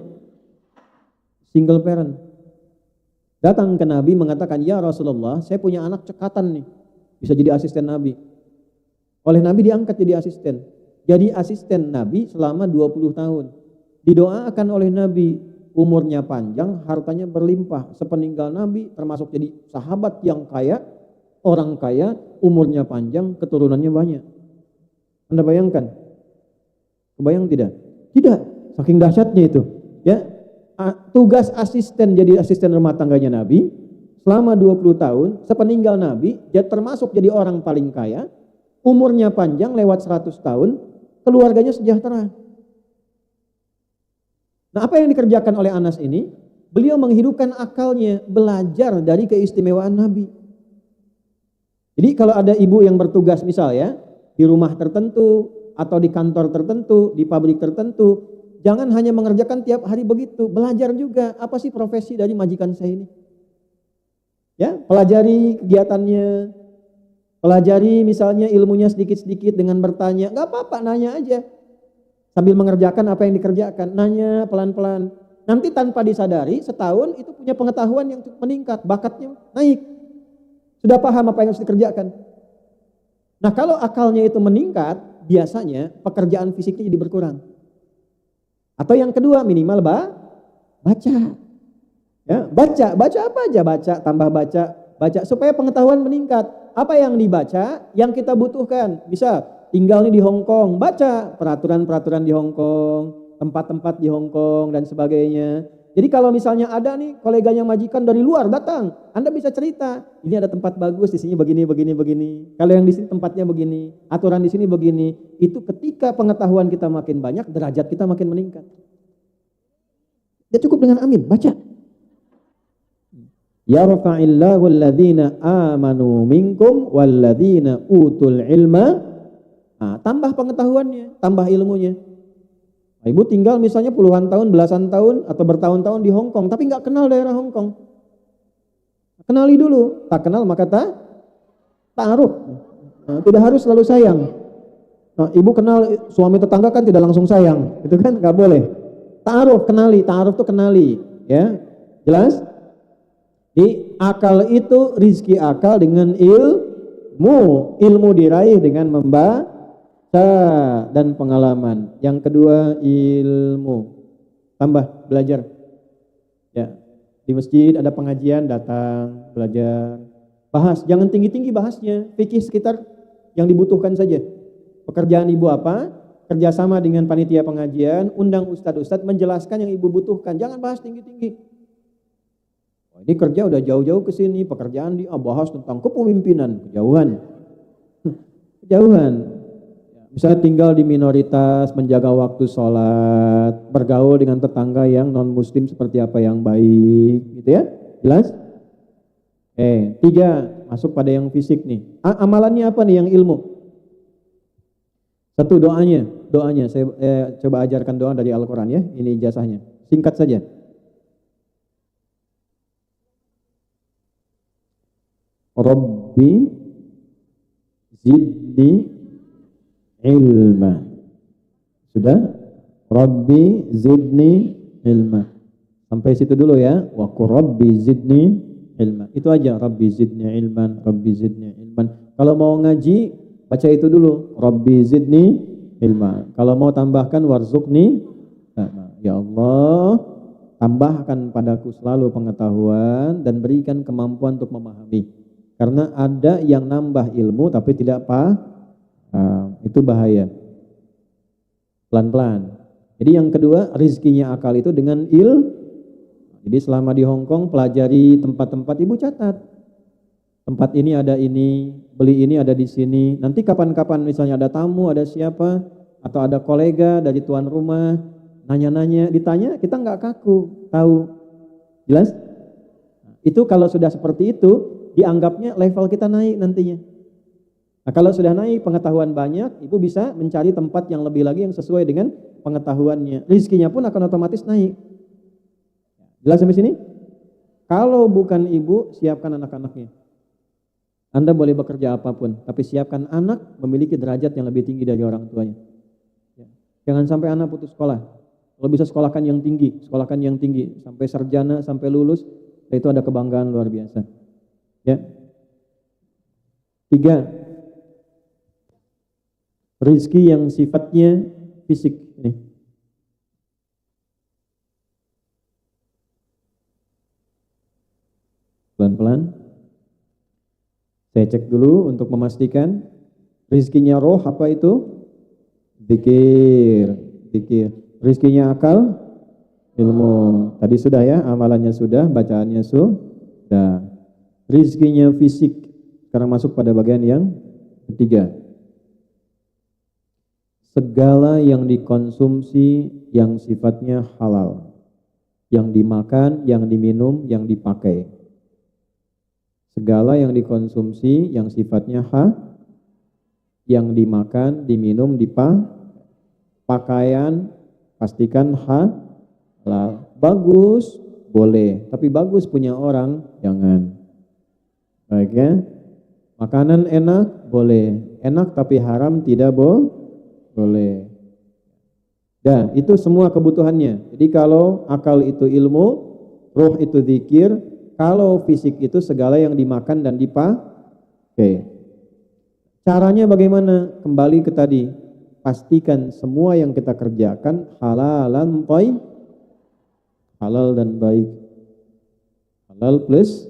Single parent. Datang ke Nabi mengatakan, "Ya Rasulullah, saya punya anak cekatan nih. Bisa jadi asisten Nabi." Oleh Nabi diangkat jadi asisten. Jadi asisten Nabi selama 20 tahun. Didoakan oleh Nabi, umurnya panjang, hartanya berlimpah. Sepeninggal Nabi termasuk jadi sahabat yang kaya, orang kaya, umurnya panjang, keturunannya banyak. Anda bayangkan? Kebayang tidak? Tidak, saking dahsyatnya itu. Ya, tugas asisten jadi asisten rumah tangganya Nabi selama 20 tahun, sepeninggal Nabi, dia termasuk jadi orang paling kaya, umurnya panjang lewat 100 tahun, keluarganya sejahtera. Nah, apa yang dikerjakan oleh Anas ini? Beliau menghidupkan akalnya, belajar dari keistimewaan Nabi. Jadi kalau ada ibu yang bertugas misal ya, di rumah tertentu, atau di kantor tertentu, di pabrik tertentu, jangan hanya mengerjakan tiap hari begitu, belajar juga, apa sih profesi dari majikan saya ini? Ya, pelajari kegiatannya, pelajari misalnya ilmunya sedikit-sedikit dengan bertanya, nggak apa-apa, nanya aja. Sambil mengerjakan apa yang dikerjakan, nanya pelan-pelan. Nanti tanpa disadari, setahun itu punya pengetahuan yang meningkat, bakatnya naik. Sudah paham apa yang harus dikerjakan. Nah, kalau akalnya itu meningkat, biasanya pekerjaan fisiknya jadi berkurang. Atau yang kedua, minimal baca. Ya, baca apa aja, baca supaya pengetahuan meningkat. Apa yang dibaca, yang kita butuhkan. Bisa tinggal nih di Hong Kong, baca peraturan-peraturan di Hong Kong, tempat-tempat di Hong Kong dan sebagainya. Jadi kalau misalnya ada nih koleganya majikan dari luar datang, Anda bisa cerita, ini ada tempat bagus di sini begini begini begini. Kalau yang di sini tempatnya begini, aturan di sini begini. Itu ketika pengetahuan kita makin banyak, derajat kita makin meningkat. Ya cukup dengan amin, baca. Yarfa'illahu alladhina amanu minkum walladhina utul ilma. Nah, tambah pengetahuannya, tambah ilmunya. Ibu tinggal misalnya puluhan tahun, belasan tahun, atau bertahun-tahun di Hong Kong, tapi nggak kenal daerah Hong Kong. Kenali dulu, tak kenal maka ta'aruf. Nah, tidak harus selalu sayang. Nah, ibu kenal suami tetangga kan tidak langsung sayang, itu kan nggak boleh. Ta'aruf, kenali, ta'aruf itu kenali, ya, jelas? Di akal itu rizki akal dengan ilmu diraih dengan membaca dan pengalaman. Yang kedua ilmu, tambah belajar. Ya, di masjid ada pengajian, datang belajar, bahas. Jangan tinggi-tinggi bahasnya, fikih sekitar yang dibutuhkan saja. Pekerjaan ibu apa? Kerjasama dengan panitia pengajian, undang ustadz-ustadz menjelaskan yang ibu butuhkan. Jangan bahas tinggi-tinggi. Ini kerja udah jauh-jauh ke sini, pekerjaan bahas tentang kepemimpinan, kejauhan. Misalnya tinggal di minoritas, menjaga waktu sholat, bergaul dengan tetangga yang non-muslim seperti apa yang baik, gitu ya, jelas? 3, masuk pada yang fisik nih. Amalannya apa nih yang ilmu? 1, doanya, saya coba ajarkan doa dari Al-Quran ya, ini ijazahnya, singkat saja. Rabbi zidni ilma. Sudah? Rabbi zidni ilma. Sampai situ dulu ya. Wa qur rabbi zidni ilma. Itu aja, Rabbi zidni ilman, Rabbi zidni ilman. Kalau mau ngaji, baca itu dulu, Rabbi zidni ilma. Kalau mau tambahkan warzuqni, ya Allah, tambahkan padaku selalu pengetahuan dan berikan kemampuan untuk memahami. Karena ada yang nambah ilmu tapi tidak itu bahaya. Pelan-pelan. Jadi yang kedua, rizkinya akal itu dengan Jadi selama di Hong Kong pelajari tempat-tempat, ibu catat. Tempat ini ada ini, beli ini ada di sini. Nanti kapan-kapan misalnya ada tamu, ada siapa, atau ada kolega dari tuan rumah, nanya-nanya, ditanya, kita nggak kaku, tahu. Jelas? Itu kalau sudah seperti itu, dianggapnya level kita naik nantinya. Nah, kalau sudah naik pengetahuan banyak, ibu bisa mencari tempat yang lebih lagi yang sesuai dengan pengetahuannya. Rizkinya pun akan otomatis naik. Jelas sampai sini? Kalau bukan ibu, siapkan anak-anaknya. Anda boleh bekerja apapun, tapi siapkan anak memiliki derajat yang lebih tinggi dari orang tuanya. Jangan sampai anak putus sekolah. Kalau bisa sekolahkan yang tinggi, sampai sarjana, sampai lulus, itu ada kebanggaan luar biasa. Ya. 3. Rizki yang sifatnya fisik ini. Pelan-pelan. Saya cek dulu untuk memastikan rizkinya roh apa itu? Zikir. Rizkinya akal, ilmu. Tadi sudah ya, amalannya sudah, bacaannya sudah. Rizkinya fisik. Sekarang masuk pada bagian yang ketiga. Segala yang dikonsumsi yang sifatnya halal, yang dimakan, yang diminum, yang dipakai. Segala yang dikonsumsi yang sifatnya yang dimakan, diminum, pakaian, pastikan halal. Bagus, boleh, tapi bagus punya orang, jangan. Baik ya. Makanan enak, boleh. Enak tapi haram tidak boleh. Dan itu semua kebutuhannya. Jadi kalau akal itu ilmu, roh itu zikir, kalau fisik itu segala yang dimakan dan dipakai. Caranya bagaimana? Kembali ke tadi, pastikan semua yang kita kerjakan halalan thayyib, halal dan baik. Halal plus.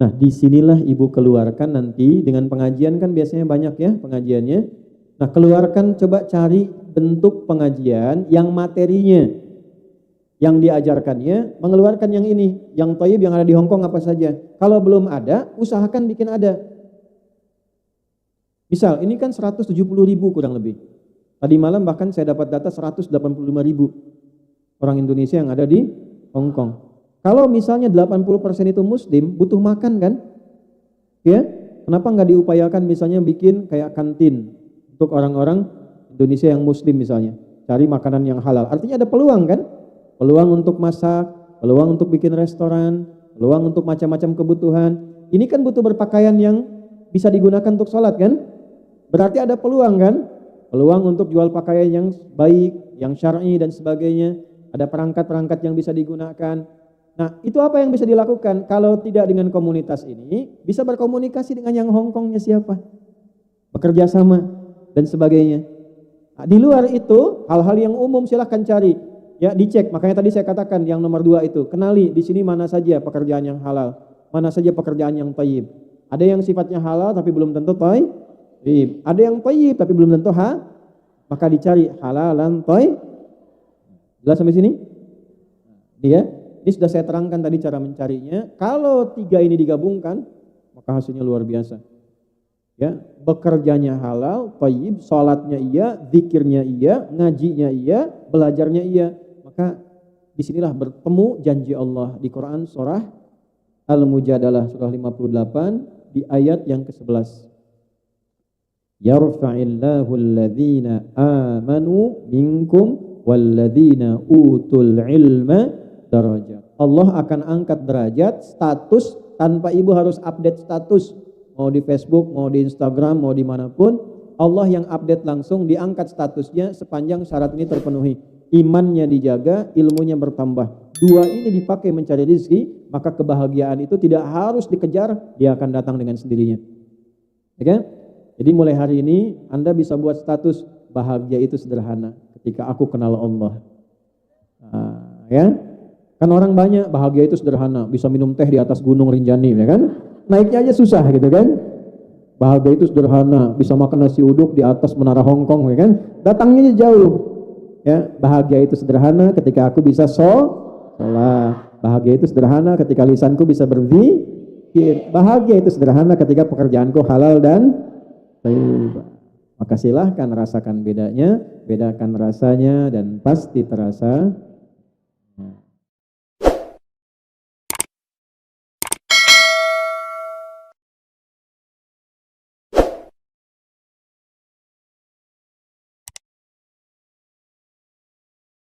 Nah, disinilah ibu keluarkan nanti dengan pengajian kan biasanya banyak ya pengajiannya. Nah, keluarkan, coba cari bentuk pengajian yang materinya yang diajarkannya mengeluarkan yang ini, yang thayyib yang ada di Hong Kong apa saja. Kalau belum ada, usahakan bikin ada. Misal, ini kan 170.000 kurang lebih. Tadi malam bahkan saya dapat data 185.000 orang Indonesia yang ada di Hong Kong. Kalau misalnya 80% itu Muslim, butuh makan kan? Ya, kenapa nggak diupayakan misalnya bikin kayak kantin untuk orang-orang Indonesia yang Muslim misalnya, cari makanan yang halal. Artinya ada peluang kan? Peluang untuk masak, peluang untuk bikin restoran, peluang untuk macam-macam kebutuhan. Ini kan butuh berpakaian yang bisa digunakan untuk sholat kan? Berarti ada peluang kan? Peluang untuk jual pakaian yang baik, yang syar'i dan sebagainya. Ada perangkat-perangkat yang bisa digunakan. Nah, itu apa yang bisa dilakukan? Kalau tidak dengan komunitas ini, bisa berkomunikasi dengan yang Hong Kongnya siapa? Bekerja sama dan sebagainya. Nah, di luar itu, hal-hal yang umum silahkan cari. Ya, dicek. Makanya tadi saya katakan yang nomor 2 itu, kenali di sini mana saja pekerjaan yang halal, mana saja pekerjaan yang thayyib. Ada yang sifatnya halal tapi belum tentu thayyib. Ada yang thayyib tapi belum tentu maka dicari halalan thayyib. Jelas sampai sini? Ini sudah saya terangkan tadi cara mencarinya. Kalau 3 ini digabungkan, maka hasilnya luar biasa. Ya, bekerjanya halal, thayyib, salatnya iya, zikirnya iya, ngajinya iya, belajarnya iya. Maka disinilah bertemu janji Allah di Quran surah Al-Mujadalah surah 58 di ayat yang ke-11. Yarfa'illahu alladhina amanu minkum walladzina utul ilma darajat. Allah akan angkat derajat, status tanpa ibu harus update status. Mau di Facebook, mau di Instagram, mau dimanapun. Allah yang update langsung, diangkat statusnya sepanjang syarat ini terpenuhi. Imannya dijaga, ilmunya bertambah. 2 ini dipakai mencari rezeki, maka kebahagiaan itu tidak harus dikejar, dia akan datang dengan sendirinya. Ya kan? Jadi mulai hari ini Anda bisa buat status bahagia itu sederhana ketika aku kenal Allah. Ya, kan orang banyak bahagia itu sederhana, bisa minum teh di atas gunung Rinjani, ya kan? Naiknya aja susah gitu kan? Bahagia itu sederhana, bisa makan nasi uduk di atas menara Hong Kong, ya kan? Datangnya jauh. Ya, bahagia itu sederhana ketika aku bisa sholat. Bahagia itu sederhana ketika lisanku bisa berzikir. Bahagia itu sederhana ketika pekerjaanku halal dan thayyib. Maka silahkan rasakan bedanya, bedakan rasanya dan pasti terasa